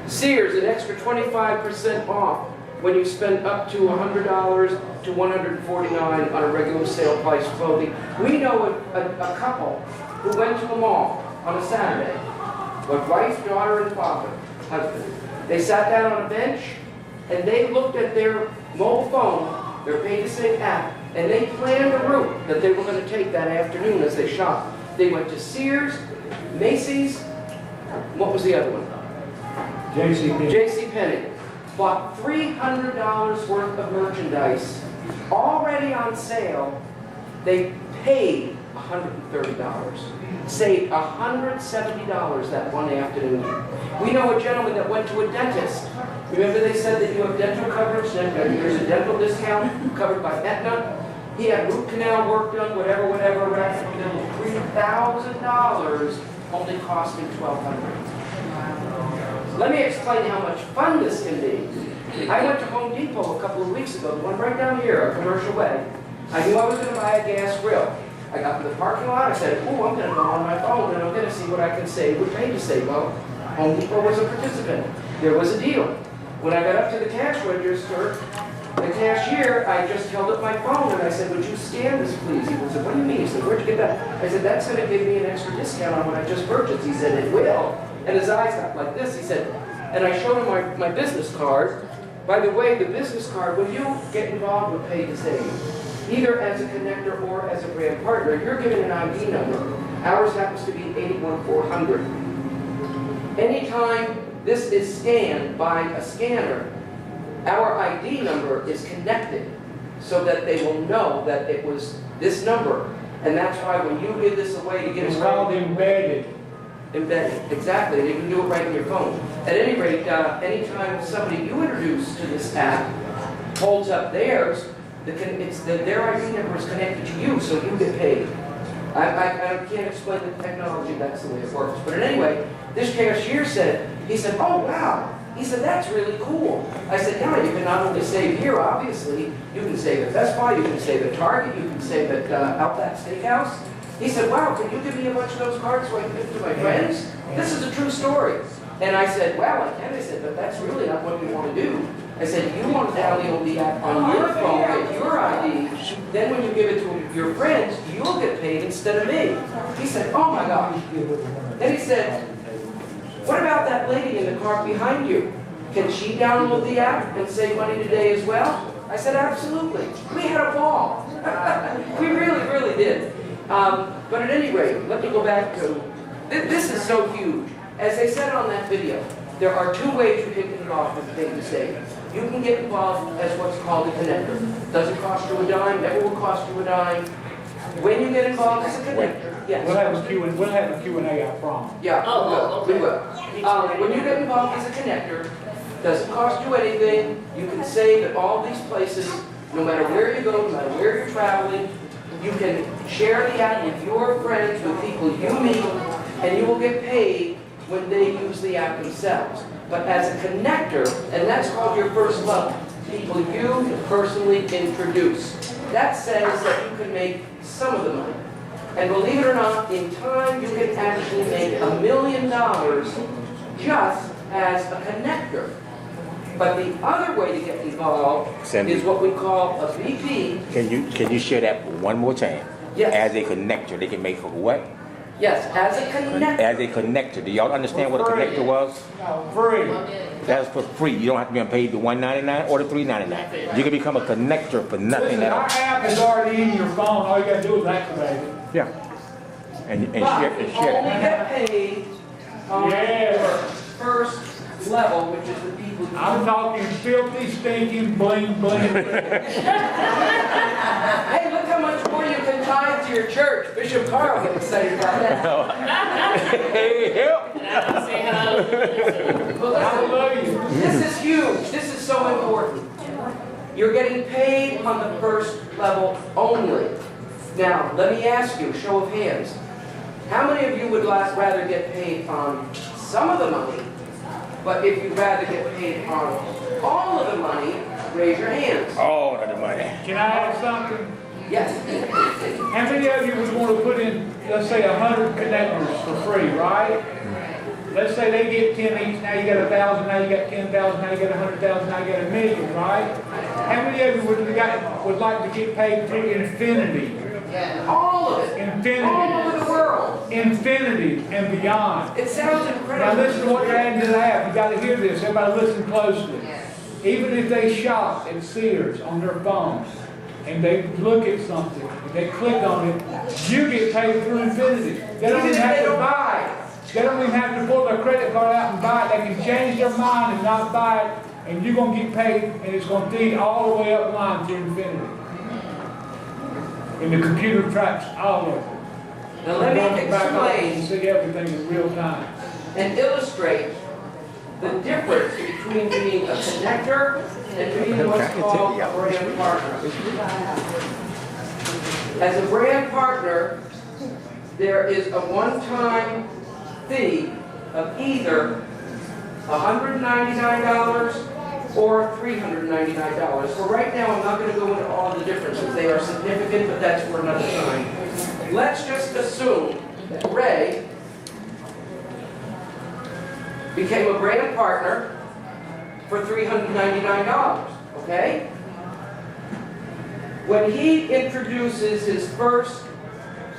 Sears, an extra 25% off when you spend up to $100 to $149 on a regular sale price clothing. We know a couple who went to a mall on a Saturday with wife, daughter, and father, husband. They sat down on a bench and they looked at their mobile phone, their Pay to Save app, and they planned a route that they were going to take that afternoon as they shopped. They went to Sears, Macy's, what was the other one? JCPenney. Bought $300 worth of merchandise already on sale. They paid $130. Saved $170 that one afternoon. We know a gentleman that went to a dentist. Remember they said that you have dental coverage, that there's a dental discount covered by Aetna? He had root canal work done, whatever, $3,000 only cost him $1,200. Let me explain how much fun this can be. I went to Home Depot a couple of weeks ago, the one right down here, a commercial way. I knew I was going to buy a gas grill. I got to the parking lot, I said, oh, I'm going to go on my phone and I'm going to see what I can save with Pay to Save. Well, Home Depot was a participant. There was a deal. When I got up to the cash register, the cashier, I just held up my phone and I said, would you scan this please? He said, what do you mean? He said, where'd you get that? I said, that's going to give me an extra discount on what I just purchased. He said, it will. And his eyes got like this. He said, and I showed him my business card. By the way, the business card, when you get involved with Pay to Save, either as a connector or as a brand partner, you're given an ID number. Ours happens to be 81400. Anytime this is scanned by a scanner, our ID number is connected so that they will know that it was this number. And that's why when you give this away to get It's it called embedded. Embedded, exactly. You can do it right in your phone. At any rate, anytime somebody you introduce to this app holds up theirs, their ID number is connected to you, so you get paid. I can't explain the technology, that's the way it works. But anyway, this cashier said, he said, oh wow. He said, that's really cool. I said, yeah, you can not only save here, obviously, you can save at Best Buy, you can save at Target, you can save at Outback Steakhouse. He said, wow, can you give me a bunch of those cards so I can give them to my friends? This is a true story. And I said, well, I can. I said, but that's really not what we want to do. I said, you want to download the app on your phone, get your ID, then when you give it to your friends, you'll get paid instead of me. He said, oh my gosh. Then he said, what about that lady in the car behind you? Can she download the app and save money today as well? I said, absolutely. We had a ball. We really, really did. But at any rate, let me go back to, this is so huge. As I said on that video, there are two ways you can get involved with Pay to Save. You can get involved as what's called a connector. Doesn't cost you a dime, never will cost you a dime. When you get involved as a connector, yes. We'll have a Q&A, I promise. Yeah, we will. When you get involved as a connector, doesn't cost you anything. You can save at all these places, no matter where you go, no matter where you're traveling. You can share the app with your friends, with people you meet, and you will get paid when they use the app themselves. But as a connector, and that's called your first level, people you personally introduce. That says that you can make some of the money. And believe it or not, in time you can actually make $1 million just as a connector. But the other way to get involved Sandy. is what we call a VP. Can you share that one more time? Yes. As a connector, they can make for what? Yes, as a connector. As a connector. Do y'all understand what a connector was? No, free. That's for free. You don't have to be paid the $1.99 or the $3.99. You can become a connector for nothing Listen, at our all. app is already in your phone. All you gotta do is activate it. Yeah. And But share you that. only get paid on Yeah. your first level, which is the people you I'm talking filthy, stinking, bling, bling. Hey, look how much more you can tithe to your church. Bishop Carl gets excited about that. Hey, help! Well, listen, Hallelujah. this is huge. This is so important. You're getting paid on the first level only. Now, let me ask you, show of hands. How many of you would rather get paid on some of the money, but if you'd rather get paid on all of the money, raise your hands. All of the money. Can I add something? Yes. How many of you would want to put in, let's say, 100 connectors for free, right? Let's say they get 10 each, now you got 1,000, now you got 10,000, now you got 100,000, now you got 1,000,000, right? How many of you would like to get paid through infinity? All of it. Infinity. All over the world. Infinity and beyond. It sounds Now incredible. listen to what you're adding to the app. You got to hear this. Everybody listen closely. Even if they shop at Sears on their phones and they look at something, and they click on it, you get paid through infinity. They don't even have to buy it. They don't even have to pull their credit card out and buy it. They can change their mind and not buy it, and you're going to get paid, and it's going to feed all the way up line to infinity. And the computer tracks all of it. Now let me Going back up and explain see everything in real time. and illustrate the difference between being a connector and being what's called a brand partner. As a brand partner, there is a one-time fee of either $199 or $399. For right now, I'm not going to go into all the differences. They are significant, but that's for another time. Let's just assume that Ray became a brand partner for $399, okay? When he introduces his first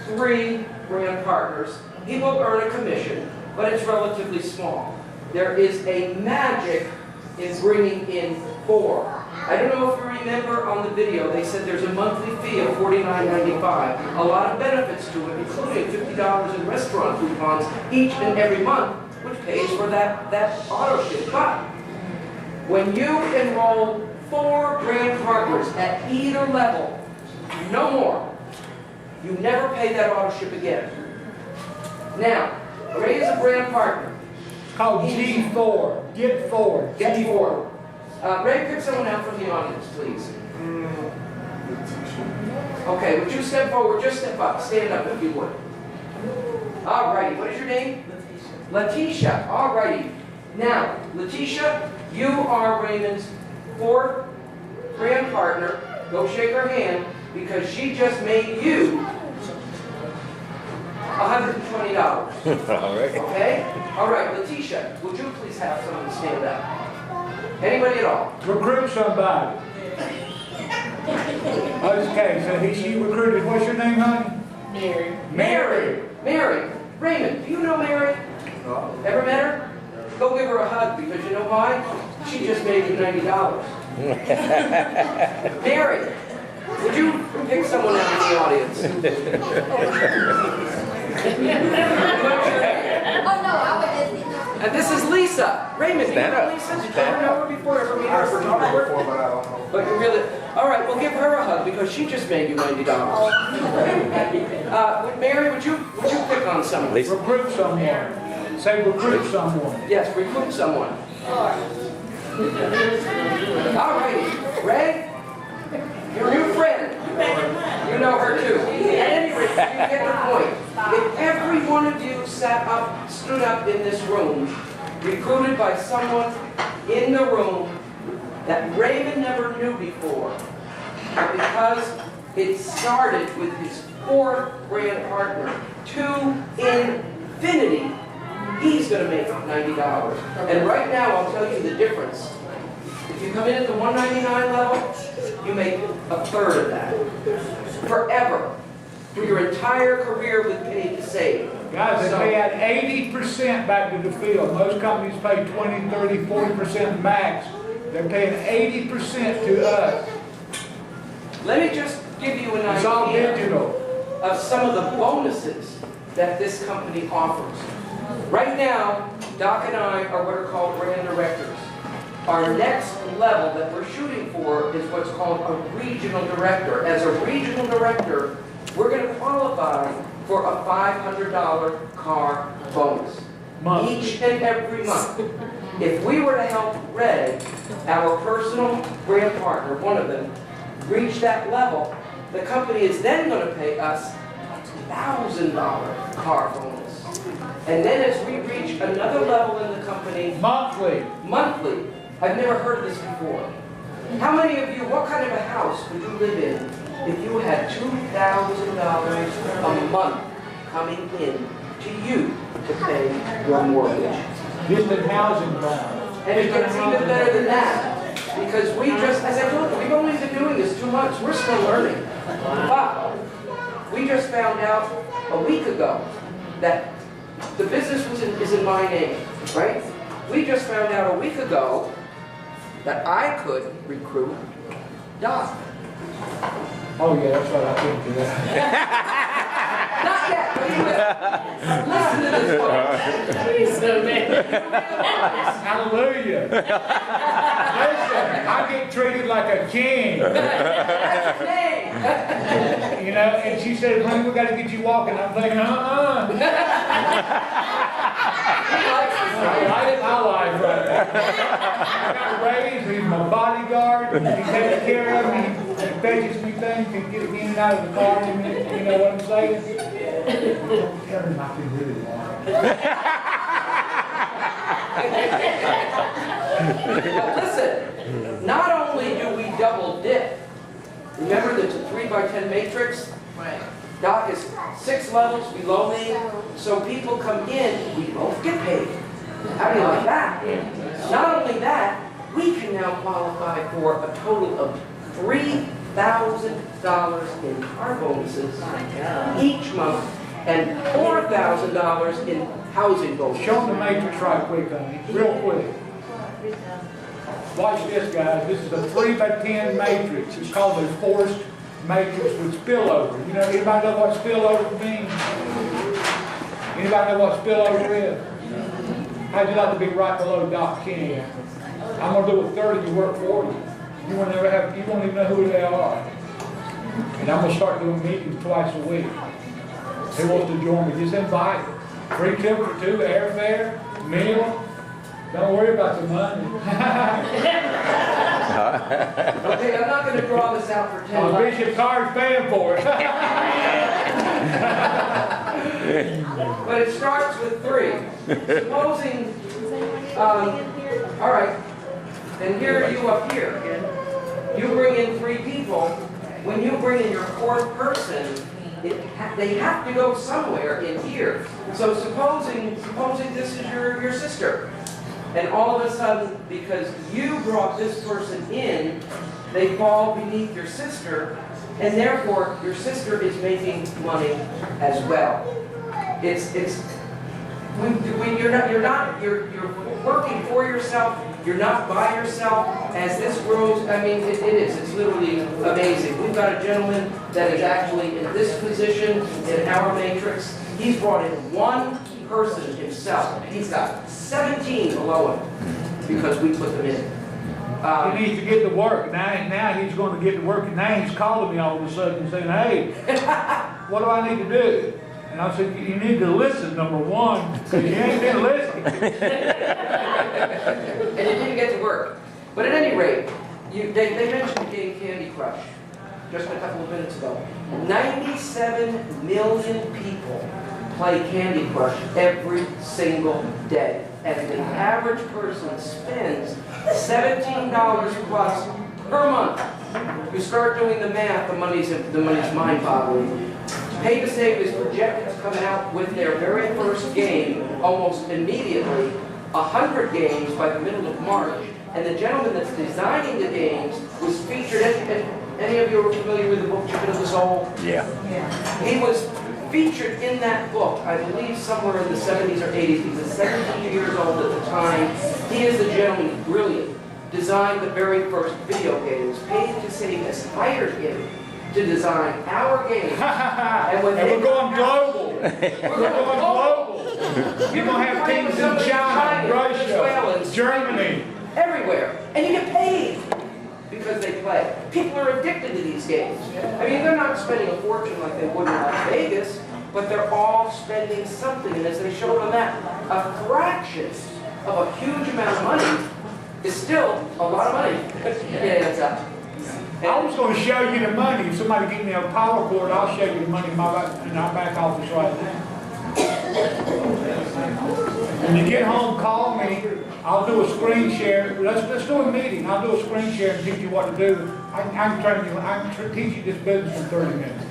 3 brand partners, he will earn a commission, but it's relatively small. There is a magic in bringing in 4. I don't know if you remember on the video, they said there's a monthly fee of $49.95. A lot of benefits to it, including $50 in restaurant coupons each and every month, which pays for that auto ship. But when you enroll 4 brand partners at either level, no more, you never pay that auto ship again. Now, Ray is a brand partner. It's called G4. Get 4. Get 4. Ray, pick someone out from the audience, please. Okay, would you step forward? Just step up. Stand up if you would. All righty. What is your name? Letitia. All righty. Now, Letitia, you are Raymond's 4th brand partner. Go shake her hand because she just made you $120. All right. Okay? All right, Letitia, would you please have someone stand up? Anybody at all? Recruit somebody. Okay, so she recruited, what's your name, honey? Mary. Mary. Mary. Raymond, do you know Mary? Ever met her? Go give her a hug because you know why? She just made you $90. Mary, would you pick someone out in the audience? Oh, no, I would just need to. And this is Lisa. Raymond, do you Stand know up. Lisa? Did you Stand ever know her before? Ever meet her for talk work? But you really, all right, we'll give her a hug because she just made you $90. Mary, would you pick on someone? Lisa. Recruit someone. Say recruit someone. Yes, recruit someone. All righty. Ray, your new friend. You know her too. At any rate, you get the point. If every one of you stood up in this room, recruited by someone in the room that Raymond never knew before, but because it started with his 4th brand partner, to infinity, he's going to make $90. And right now, I'll tell you the difference. If you come in at the $199 level, you make a third of that. Forever. For your entire career with Paid to Save. Guys, they pay out 80% back to the field. Most companies pay 20, 30, 40% max. They're paying 80% to us. Let me just give you an It's all idea digital. of some of the bonuses that this company offers. Right now, Doc and I are what are called brand directors. Our next level that we're shooting for is what's called a regional director. As a regional director, we're going to qualify for a $500 car bonus each and every month. If we were to help Ray, our personal brand partner, one of them, reach that level, the company is then going to pay us $1,000 car bonus. And then as we reach another level in the company, Monthly. monthly, I've never heard of this before. How many of you, what kind of a house would you live in if you had $2,000 a month coming in to you to pay your mortgage? Just in housing bonds. And it gets even better than that, because we just, as I told you, we've only been doing this 2 months, we're still learning. But we just found out a week ago that the business is in my name, right? We just found out a week ago that I could recruit Doc. Oh, yeah, that's right, I couldn't do that. Not yet, but he will. Listen to this one. He's so mad. Hallelujah. Listen, I get treated like a king. That's his name. You know, and she said, honey, we gotta get you walking. I'm thinking, He likes this I guy. like my life right now. I got raised, he's my bodyguard, he takes care of me, he fetches me things, he gets me in and out of the car, you know what I'm saying? Tell him I can really want But listen, not only do we double dip, remember the 3x10 matrix? Right. Doc is 6 levels below me, so people come in, we both get paid. How do you like that? Not only that, we can now qualify for a total of $3,000 in car bonuses each month and $4,000 in housing bonuses. Show them the matrix right quick, honey, real quick. Watch this, guys. This is a 3x10 matrix. It's called a forced matrix with spillover. You know, anybody know what spillover means? Anybody know what spillover is? How'd you like to be right below Doc King? I'm gonna do a 30, you work 40. You won't even know who they are. And I'm gonna start doing meetings twice a week. Who wants to join me? Just invite. Free trip for 2, airfare, meal. Don't worry about the money. Okay, I'm not going to draw this out for 10 minutes. Bishop Carr's paying for it. But it starts with 3. Supposing, all right, and here you up here. You bring in 3 people. When you bring in your 4th person, they have to go somewhere in here. So supposing this is your sister. And all of a sudden, because you brought this person in, they fall beneath your sister, and therefore your sister is making money as well. You're working for yourself. You're not by yourself. As this grows, I mean, it is. It's literally amazing. We've got a gentleman that is actually in this position in our matrix. He's brought in 1 person himself. He's got 17 below him because we put them in. He needs to get to work. Now he's going to get to work, and now he's calling me all of a sudden saying, hey, what do I need to do? And I said, you need to listen, number 1, because you ain't been listening. And it didn't get to work. But at any rate, they mentioned the game Candy Crush just a couple of minutes ago. 97 million people play Candy Crush every single day. And the average person spends $17 plus per month. You start doing the math, the money's mind-boggling. Pay to Save is projected to come out with their very first game almost immediately, 100 games by the middle of March. And the gentleman that's designing the games was featured. Any of you are familiar with the book Chicken of the Soul? Yeah. He was featured in that book, I believe somewhere in the 70s or 80s. He was 17 years old at the time. He is the gentleman, brilliant, designed the very first video games. Pay to Save has hired him to design our games. And we're going global. We're going global. You're going to have teams in China, Russia, Germany. Everywhere. And you get paid because they play. People are addicted to these games. I mean, they're not spending a fortune like they would in Las Vegas, but they're all spending something. And as they showed on that, a fraction of a huge amount of money is still a lot of money. Yeah, that's up. I was gonna show you the money. If somebody give me a power cord, I'll show you the money in our back office right now. When you get home, call me. I'll do a screen share. Let's do a meeting. I'll do a screen share and teach you what to do. I can teach you this business in 30 minutes.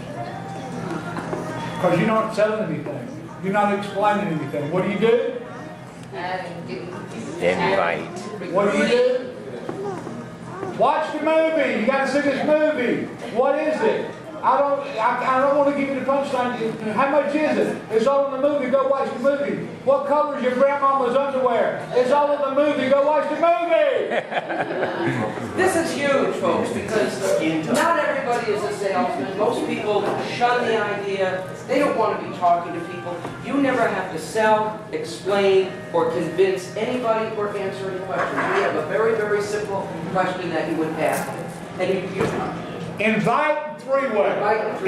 Because you're not selling anything. You're not explaining anything. What do you do? Invite. What do you do? Watch the movie. You got to see this movie. What is it? I don't want to give you the punchline. How much is it? It's all in the movie. Go watch the movie. What color is your grandmama's underwear? It's all in the movie. Go watch the movie. This is huge, folks, because not everybody is a salesman. Most people shun the idea. They don't want to be talking to people. You never have to sell, explain, or convince anybody or answer any questions. We have a very, very simple question that you would ask. And you Invite three-way.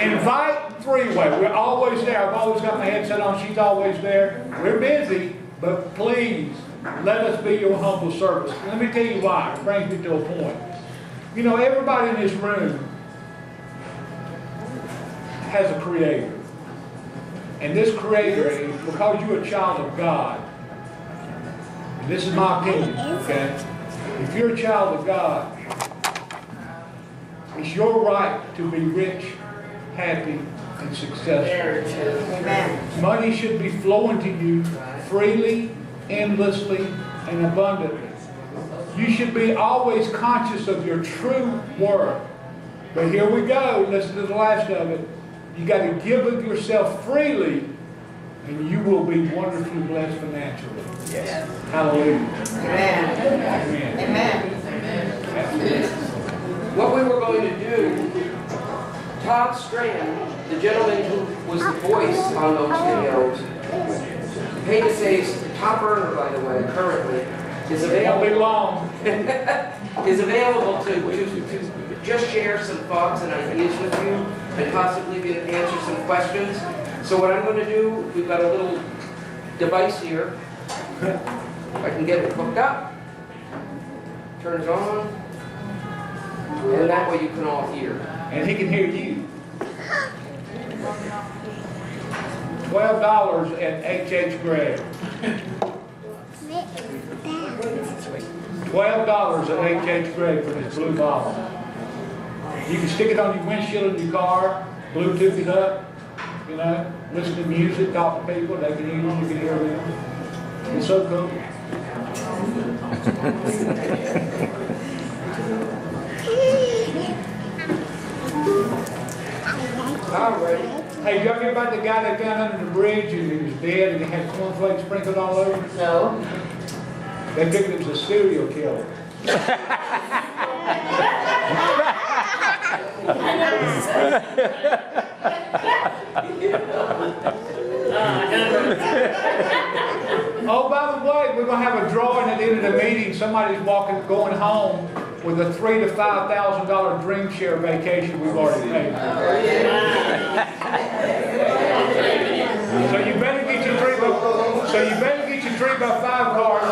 Invite three-way. We're always there. I've always got my headset on. She's always there. We're busy, but please let us be your humble service. Let me tell you why. It brings me to a point. You know, everybody in this room has a creator. And this creator is because you're a child of God. And this is my opinion, okay? If you're a child of God, it's your right to be rich, happy, and successful. Amen. Money should be flowing to you freely, endlessly, and abundantly. You should be always conscious of your true worth. But here we go. Listen to the last of it. You got to give of yourself freely, and you will be wonderfully blessed financially. Yes. Hallelujah. Amen. Amen. Amen. What we were going to do, Todd Strand, the gentleman who was the voice on those videos, Pay to Save's top earner, by the way, currently, is It won't be available long. is available to just share some thoughts and ideas with you and possibly be able to answer some questions. So what I'm going to do, we've got a little device here. I can get it hooked up, turn it on, and that way you can all hear. And he can hear you. $12 at H.H. Gregg. $12 at H.H. Gregg for this blue bottle. You can stick it on your windshield in your car, Bluetooth it up, you know, listen to music, talk to people, they can hear you, you can hear them. It's so cool. All right. Hey, did y'all hear about the guy that found under the bridge and he was dead and he had cornflakes sprinkled all over him? No. They figured it was a serial killer. Oh, by the way, we're going to have a drawing at the end of the meeting. Somebody's going home with a $3,000 to $5,000 dream share vacation we've already paid. So you better get your 3x5 card,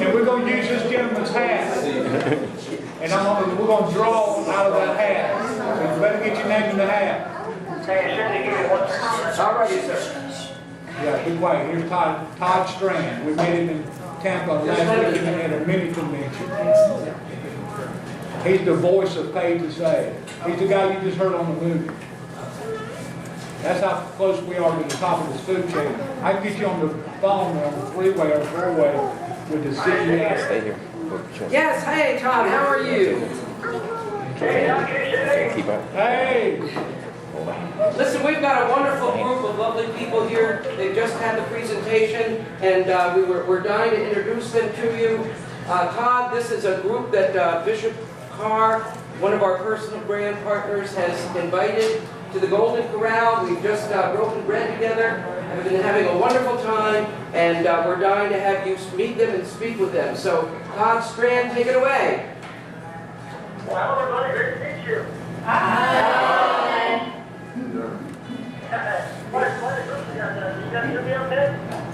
and we're going to use this gentleman's hat. And we're going to draw out of that hat. So you better get your name in the hat. All righty, sir. Yeah, be quiet. Here's Todd Strand. We met him in Tampa last weekend at a mini convention. He's the voice of Pay to Save. He's the guy you just heard on the movie. That's how close we are to the top of this food chain. I can get you on the phone or on the three-way or four-way with the CEO. Stay here. Yes, hey, Todd, how are you? Keep up. Hey! Listen, we've got a wonderful group of lovely people here. They just had the presentation, and we're dying to introduce them to you. Todd, this is a group that Bishop Carr, one of our personal brand partners, has invited to the Golden Corral. We've just broken bread together. I've been having a wonderful time, and we're dying to have you meet them and speak with them. So, Todd Strand, take it away. Well, everybody, great to meet you. What is this? You guys hear me okay?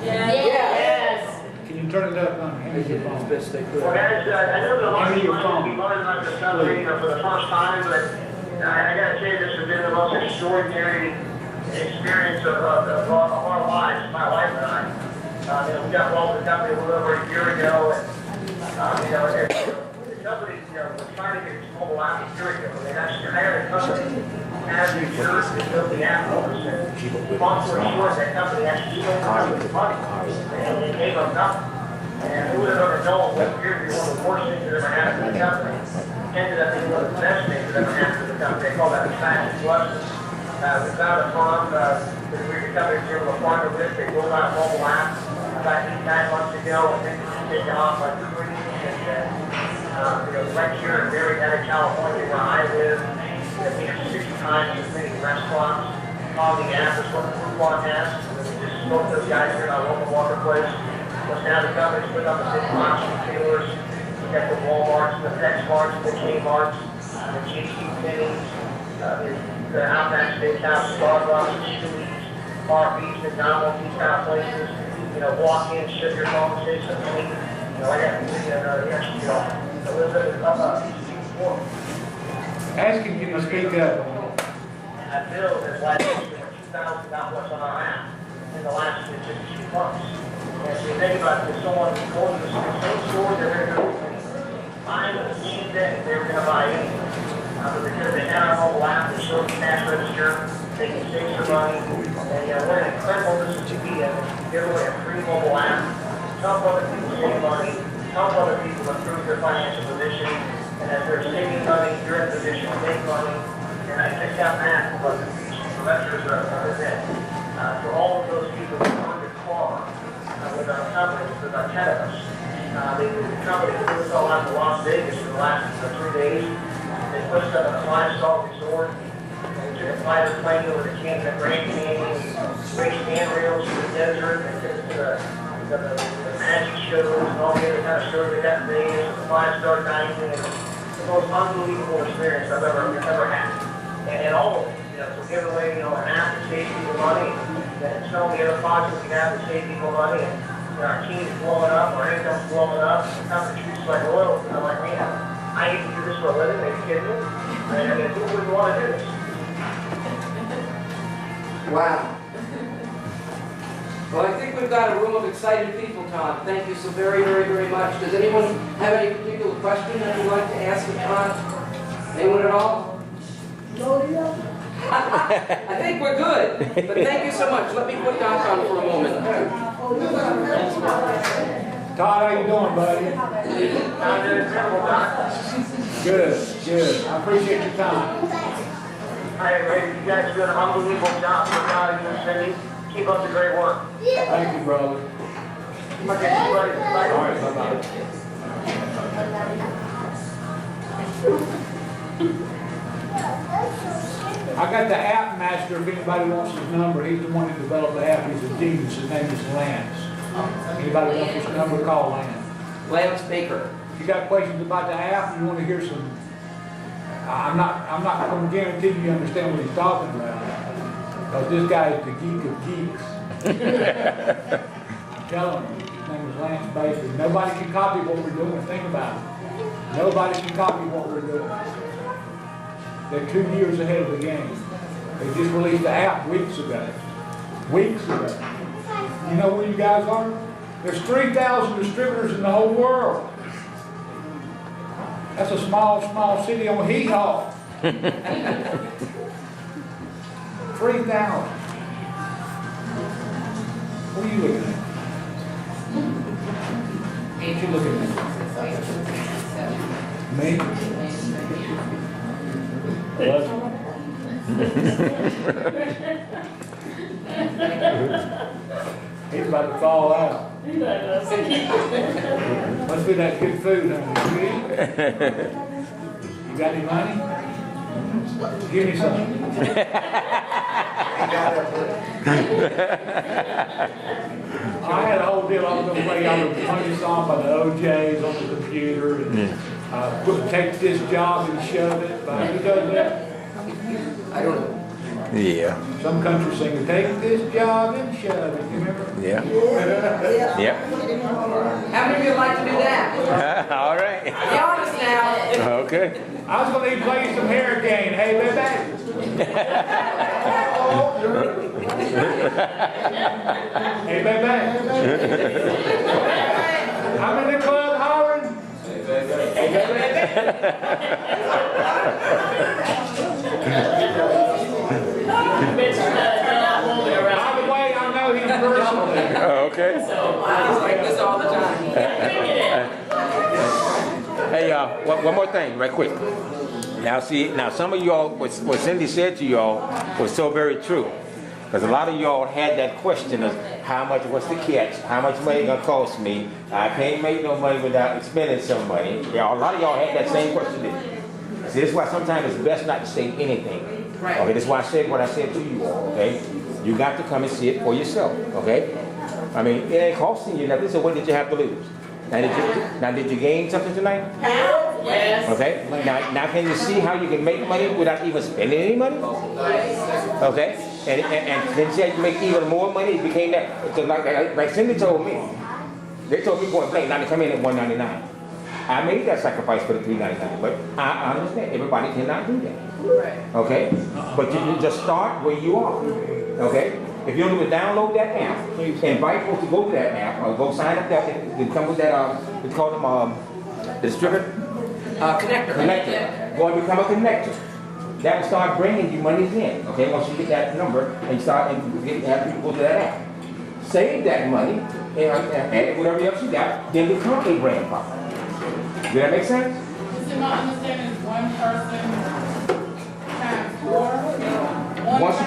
Yes. Can you turn it up on here? Give me your phone. Best they could. Well, guys, I know that a lot of Give me you your might be phone. learning about this company for the first time, but I gotta tell you, this has been the most extraordinary experience of our lives, my wife and I. We got involved with the company a little over a year ago, and, the company, was trying to get its mobile app a year ago. They actually hired a company as the insurance to build the app for us. And long story short, that company actually stole the company's money, and they gave them nothing. And who would have ever known what appeared to be one of the worst things that ever happened to the company ended up being one of the best things that ever happened to the company. They call that a fashion blessing. We found a firm that we company was able to partner with. They rolled out a mobile app about 8-9 months ago, and then it's taken off like crazy. And right here in Marietta, California, where I live, we have 6 times as many restaurants on the app as what the Groupon has. And we just spoke to those guys here in our local marketplace. But now the company's put up the big box retailers. We got the Walmarts, the PetSmarts, the Kmarts, the JCPenney's, the Outback Steakhouse, Starbucks, Chili's, Arby's, McDonald's, these kind of places. Walk in, shut your phone, say something. I got a little bit of work. Ask him, can you speak up? And I billed this last year $2,000 on our app in the last just a few months. And so you think about it, if someone goes to the same store, they're going to buy the same thing, they're going to buy anything. But because they have our mobile app, they show the cash register, they can save some money. And what an incredible this is to be able to give away a free mobile app, help other people save money, help other people improve their financial position. And as they're saving money, you're in a position to make money. And I picked out that for the investors of the event. For all of those people who earned a car with our company, with our 10 of us. The company put us all out to Las Vegas for the last 3 days. They put us up in a 5-star resort. We took a private plane over to Grand Canyon, raced handrails through the desert, and took us to the magic shows and all the other kind of shows they got in Vegas, the 5-star dining. And it's the most unbelievable experience I've ever had. And all of it. So giving away, an app to save people money, and some of the other projects we have to save people money, and our team's blowing up, our income's blowing up, the company treats us like oil, and I'm like, man, I need to do this for a living, are you kidding me? I mean, who wouldn't want to do this? Wow. Well, I think we've got a room of excited people, Todd. Thank you so very, very, very much. Does anyone have any particular question that you'd like to ask of Todd? Anyone at all? I think we're good, but thank you so much. Let me put Doc on for a moment. Todd, how you doing, buddy? I'm doing incredible, Doc. Good. I appreciate your time. Hey, Ray, you guys are doing an unbelievable job. So proud of you and Cindy. Keep up the great work. Thank you, brother. Okay, you ready? Bye. All right, bye-bye. I got the app master, if anybody wants his number, he's the one who developed the app, he's a genius, his name is Lance. Anybody wants his number, call Lance. Lance Baker. If you got questions about the app, you want to hear some, I'm not going to guarantee you understand what he's talking about, because this guy is the geek of geeks. I'm telling you, his name is Lance Baker. Nobody can copy what we're doing, think about it. Nobody can copy what we're doing. They're 2 years ahead of the game. They just released the app weeks ago. You know where you guys are? There's 3,000 distributors in the whole world. That's a small city on Hee Haw. 3,000. What are you looking at? Ain't you looking at? Me? He's about to fall out. Must be that good food, honey. You got any money? Give me some. I had a whole deal. I was going to play all the funny song by the OJs on the computer and take this job and shove it. But who does that? I don't know. Yeah. Some countries sing, take this job and shove it, you remember? Yeah. Yep. How many of you would like to do that? All right. Be honest now. Okay. I was gonna even play you some hurricane, hey, baby. Hey, baby. I'm in the club hollering. By the way, I know him personally. Okay. I like this all the time. Hey, one more thing, right quick. Now, see, now some of y'all, what Cindy said to y'all was so very true. Because a lot of y'all had that question of how much, what's the catch? How much money gonna cost me? I can't make no money without spending some money. Yeah, a lot of y'all had that same question. See, this is why sometimes it's best not to say anything. Right. Okay, this is why I said what I said to you all, okay? You got to come and see it for yourself, okay? I mean, it ain't costing you nothing, so what did you have to lose? Now did you gain something tonight? Yes. Okay? Now can you see how you can make money without even spending any money? Okay? And then you make even more money, it became that, like Cindy told me. They told me point blank not to come in at $199. I made that sacrifice for the $399, but I understand everybody cannot do that. Okay? But you just start where you are. Okay? If you don't even download that app, invite folks to go to that app or go sign up there. They come with that, we call them the distributor. Connector. Go and become a connector. That will start bringing you money in. Okay? Once you get that number and start and have people go to that app. Save that money and whatever else you got, then become a brand partner. Does that make sense? So my understanding is one person times 4. Once you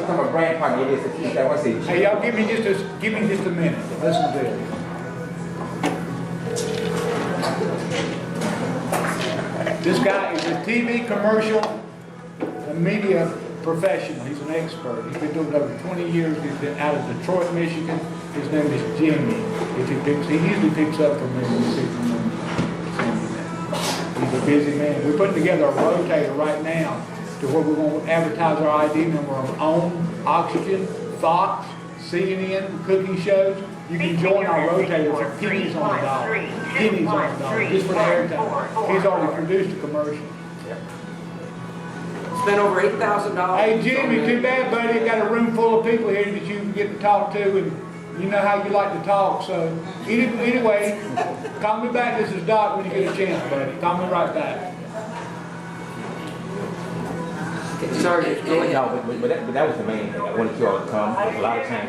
become a brand partner, it is that once they Hey, y'all give me just a minute. Listen to this. This guy is a TV commercial and media professional. He's an expert. He's been doing it over 20 years. He's been out of Detroit, Michigan. His name is Jimmy. He usually picks up from me when you see from him. He's a busy man. We're putting together a rotator right now to where we're going to advertise our ID number on OWN, Oxygen, Fox, CNN, cooking shows. You can join our rotator for pennies on the dollar. Pennies on the dollar, just for the airtime. He's already produced a commercial. Spent over $8,000. Hey Jimmy, too bad, buddy. Got a room full of people here that you can get to talk to, and you know how you like to talk. So anyway, call me back. This is Doc when you get a chance, buddy. Call me right back. Sorry, go ahead. No, but that was the main thing. I wanted you all to come. A lot of times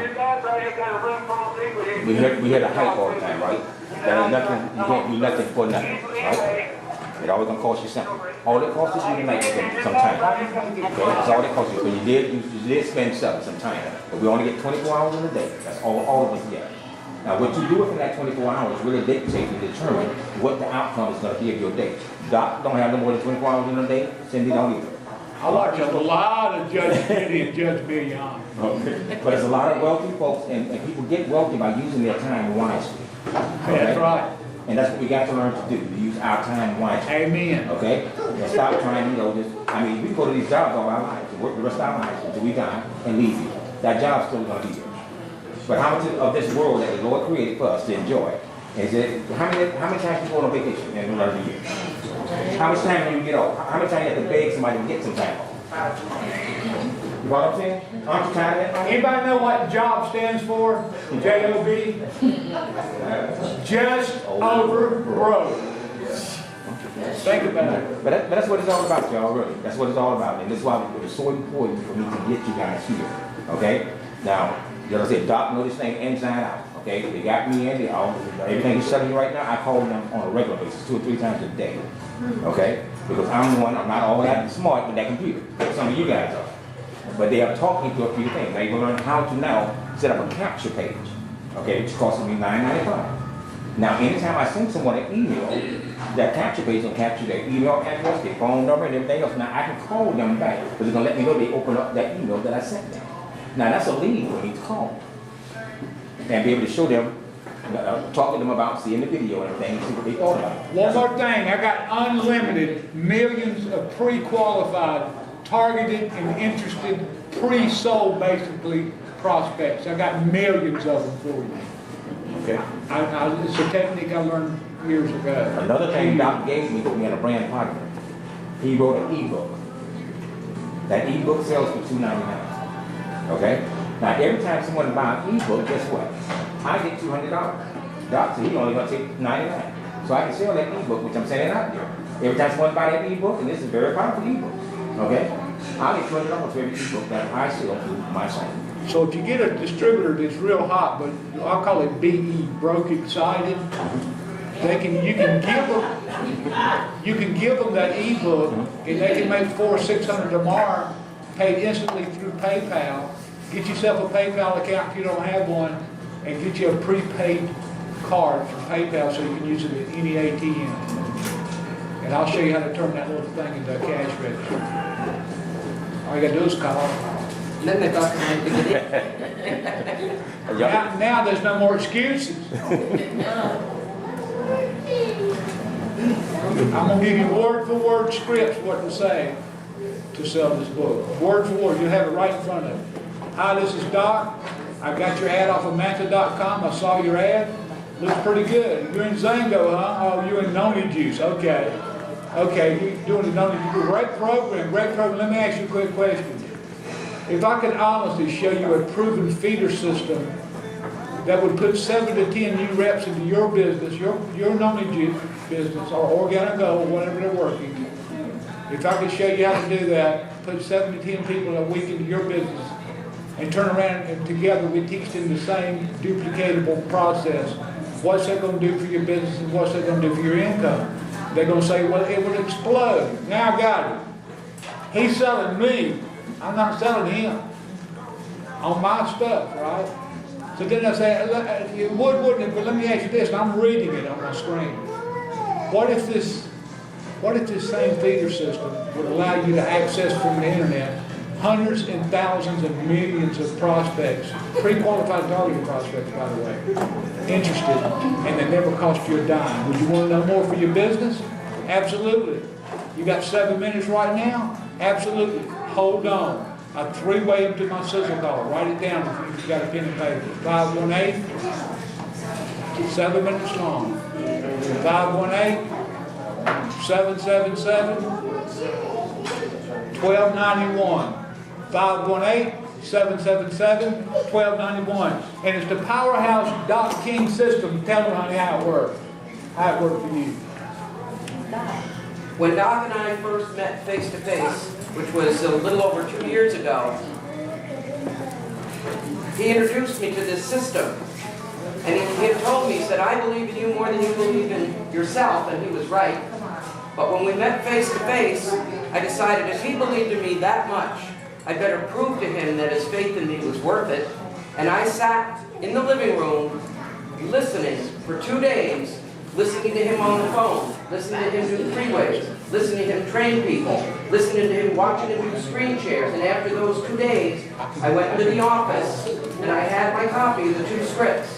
we hear the hype all the time, right? That ain't nothing. You can't do nothing for nothing, right? It always gonna cost you something. All it costs is you tonight some time. Okay, that's all it costs you. So you did spend some time, but we only get 24 hours in a day. That's all of us get. Now, what you do within that 24 hours really dictates and determine what the outcome is gonna be of your day. Doc don't have no more than 24 hours in a day. Cindy don't either. I watch a lot of Judge Judy and Judge Billion. Okay. But there's a lot of wealthy folks, and people get wealthy by using their time wisely. Okay? That's right. And that's what we got to learn to do, to use our time wisely. Amen. Okay? And stop trying, we go to these jobs all our lives, to work the rest of our lives until we die and leave you. That job's still going to be here. But how much of this world that the Lord created for us to enjoy, is it, how many times you go on vacation and learn the year? How much time do you get off? How much time you have to beg somebody to get some time off? You know what I'm saying? Aren't you tired of that? Anybody know what JOB stands for? J-O-B? Just over broke. Think about it. But that's what it's all about, y'all, really. That's what it's all about. And that's why it was so important for me to get you guys here. Okay? Now, like I said, Doc knows this thing inside out. Okay? They got me in. Everything he's telling you right now, I call them on a regular basis, 2 or 3 times a day. Okay? Because I'm not all that smart with that computer. Some of you guys are. But they are talking to a few things. They will learn how to now set up a capture page. Okay? Which costs me $9.95. Now, anytime I send someone an email, that capture page will capture their email address, their phone number, and everything else. Now, I can call them back because it's going to let me know they opened up that email that I sent them. Now, that's a lead for me to call and be able to show them, talk to them about seeing the video and everything, and see what they thought about it. One more thing, I got unlimited millions of pre-qualified targeted and interested, pre-sold basically prospects. I got millions of them for you. Okay. It's a technique I learned years ago. Another thing Doc gave me, we had a brand partner. He wrote an ebook. That ebook sells for $2.99. Okay? Now every time someone buys an ebook, guess what? I get $200. Doc said he only gonna take $99. So I can sell that ebook, which I'm sending out there. Every time someone buys that ebook, and this is a very powerful ebook. Okay? I get $200 for every ebook that I sell through my site. So if you get a distributor that's real hot, but I'll call it BE, broke excited, you can give them that ebook, and they can make $400 or $600 tomorrow, paid instantly through PayPal. Get yourself a PayPal account if you don't have one, and get you a prepaid card from PayPal so you can use it at any ATM. And I'll show you how to turn that little thing into a cash register. All you gotta do is call. Then the doctor might be good. Now there's no more excuses. I'm gonna give you word for word scripts what to say to sell this book. Word for word, you have it right in front of you. Hi, this is Doc. I got your ad off of Manta.com. I saw your ad. Looks pretty good. You're in Zango, huh? Oh, you're in Noni Juice. Okay. Okay, you're doing the Noni Juice. Great program, great program. Let me ask you a quick question. If I could honestly show you a proven feeder system that would put 7 to 10 new reps into your business, your Noni Juice business, or Organic Gold, whatever they're working, if I could show you how to do that, put 7 to 10 people a week into your business, and turn around and together we teach them the same duplicatable process, what's that going to do for your business and what's that going to do for your income? They're going to say, well, it would explode. Now I got it. He's selling me. I'm not selling him on my stuff, right? So then I say, it wouldn't it? But let me ask you this, and I'm reading it on my screen. What if this same feeder system would allow you to access from the internet hundreds and thousands and millions of prospects, pre-qualified targeted prospects, by the way, interested, and they never cost you a dime? Would you want to know more for your business? Absolutely. You got 7 minutes right now? Absolutely. Hold on. I three-way them to my sizzle call. Write it down if you've got a pen and paper. 518, 7 minutes long. 518, 777, 1291. 518-777-1291. And it's the Powerhouse Doc King system. Tell them, honey, how it works. How it worked for you. When Doc and I first met face to face, which was a little over 2 years ago, he introduced me to this system. And he had told me, he said, I believe in you more than you believe in yourself, and he was right. But when we met face to face, I decided if he believed in me that much, I better prove to him that his faith in me was worth it. And I sat in the living room listening for 2 days, listening to him on the phone, listening to him do the freeways, listening to him train people, listening to him, watching him do screen shares. And after those 2 days, I went into the office and I had my copy of the 2 scripts.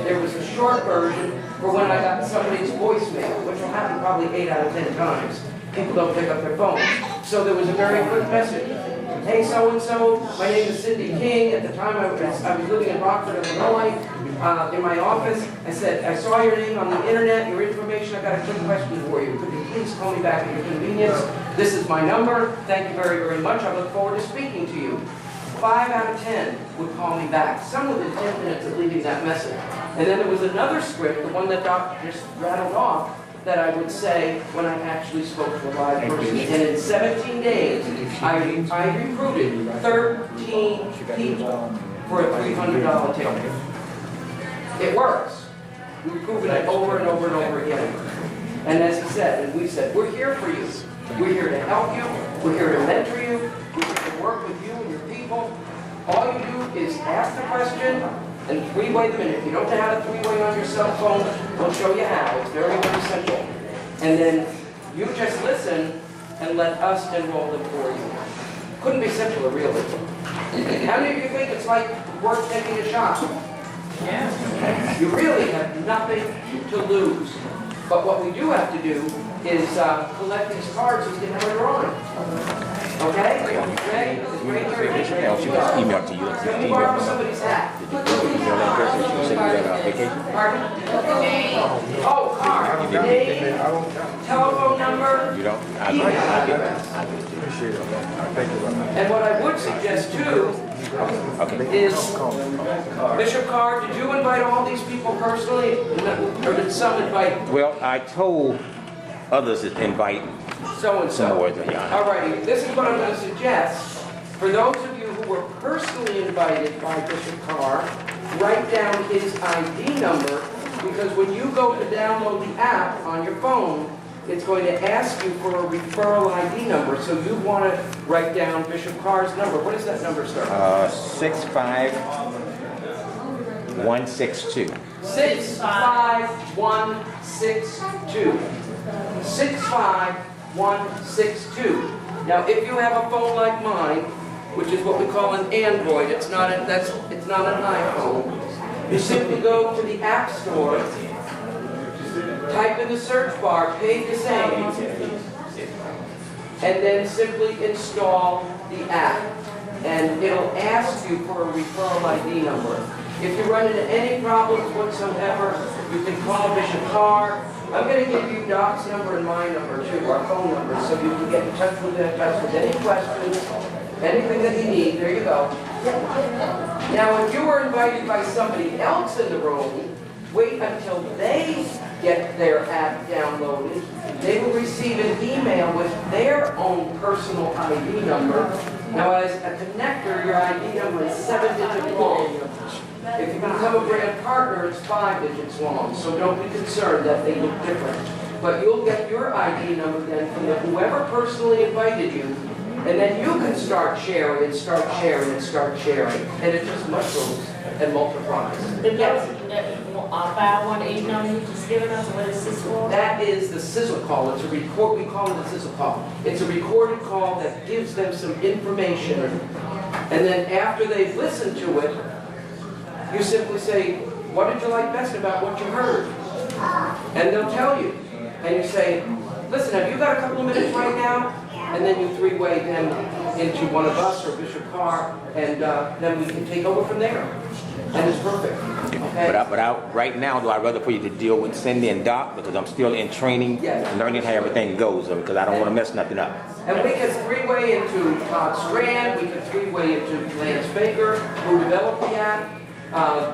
There was a short version for when I got somebody's voicemail, which will happen probably 8 out of 10 times. People don't pick up their phones. So there was a very quick message. Hey, so-and-so, my name is Cindy King. At the time I was living in Rockford, Illinois, in my office. I said, I saw your name on the internet, your information. I've got a quick question for you. Could you please call me back at your convenience? This is my number. Thank you very, very much. I look forward to speaking to you. 5 out of 10 would call me back, some within 10 minutes of leaving that message. And then there was another script, the one that Doc just rattled off, that I would say when I actually spoke to a live person. And in 17 days, I recruited 13 people for a $300 ticket. It works. We've proven it over and over and over again. And as he said, and we said, we're here for you. We're here to help you. We're here to mentor you. We're here to work with you and your people. All you do is ask the question and three-way them. And if you don't know how to three-way on your cell phone, we'll show you how. It's very, very simple. And then you just listen and let us enroll them for you. Couldn't be simpler, really. How many of you think it's like worth taking a shot? Yeah. You really have nothing to lose. But what we do have to do is collect these cards so we can have a drawing. Okay? Okay? It's right here. Else you just email to you. Can we borrow somebody's hat? Email that address that you sent me that vacation. Pardon? Oh, card, name, telephone number, You don't? I email. get that. Appreciate it. Thank you very much. And what I would suggest too Okay. is, Bishop Carr, did you invite all these people personally? Or did some invite Well, I told others to invite so-and-so? some more than Yana. Alrighty, this is what I'm gonna suggest. For those of you who were personally invited by Bishop Carr, write down his ID number, because when you go to download the app on your phone, it's going to ask you for a referral ID number, so you want to write down Bishop Carr's number. What is that number, sir? 65162. 65162. 65162. Now, if you have a phone like mine, which is what we call an Android, it's not an iPhone, you simply go to the App Store, type in the search bar, pay to save, and then simply install the app. And it'll ask you for a referral ID number. If you run into any problems whatsoever, you can call Bishop Carr. I'm going to give you Doc's number and my number too, our phone number, so you can get in touch with any questions, anything that you need. There you go. Now, if you were invited by somebody else in the room, wait until they get their app downloaded. They will receive an email with their own personal ID number. Now, as a connector, your ID number is 7 digits long. If you become a brand partner, it's 5 digits long. So don't be concerned that they look different. But you'll get your ID number then from whoever personally invited you. And then you can start sharing and start sharing and start sharing. And it just mushrooms and multiplies. Yes. 518 number you just given us, what is this for? That is the sizzle call. It's a record. We call it a sizzle call. It's a recorded call that gives them some information. And then after they've listened to it, you simply say, what did you like best about what you heard? And they'll tell you. And you say, listen, have you got a couple of minutes right now? And then you three-way them into one of us or Bishop Carr, and then we can take over from there. And it's perfect. Okay? But right now, do I rather for you to deal with Cindy and Doc, because I'm still in training, Yes. learning how everything goes, because I don't want to mess nothing up. And we can three-way into Todd Strand, we can three-way into Lance Baker, who developed the app.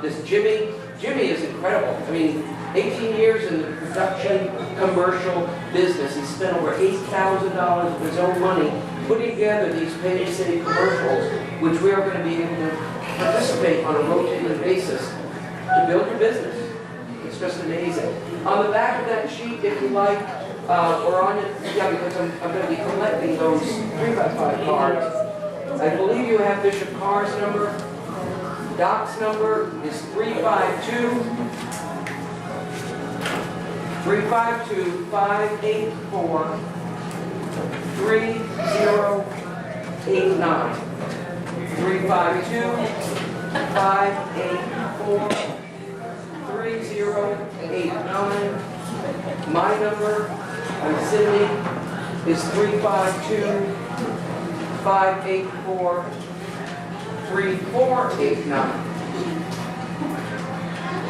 This Jimmy is incredible. I mean, 18 years in the production commercial business. He spent over $8,000 of his own money putting together these Pay to Save commercials, which we are going to be able to participate on a rotating basis to build your business. It's just amazing. On the back of that sheet, if you like, or on it, yeah, because I'm going to be collecting those 3x5 cards. I believe you have Bishop Carr's number. Doc's number is 352-584-3089. 352-584-3089. My number, I'm Cindy, is 352-584-3489.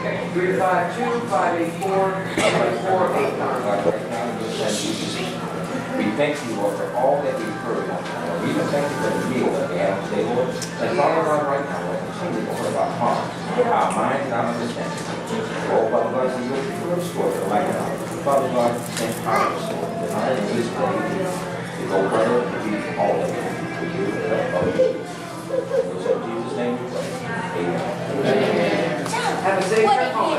352-584-3489. We thank you, Lord, for all that we've heard. We even thank you for the meal that we have today, Lord. And Father God, right now, Lord, continue to open our hearts, our minds, and our understanding. Oh, Father God, so you'll restore the light of Father God, empower us, Lord. The honor of this day to go further and be all that we can for you and the help of you. In Jesus' name we pray. Amen. Have a safe trip home.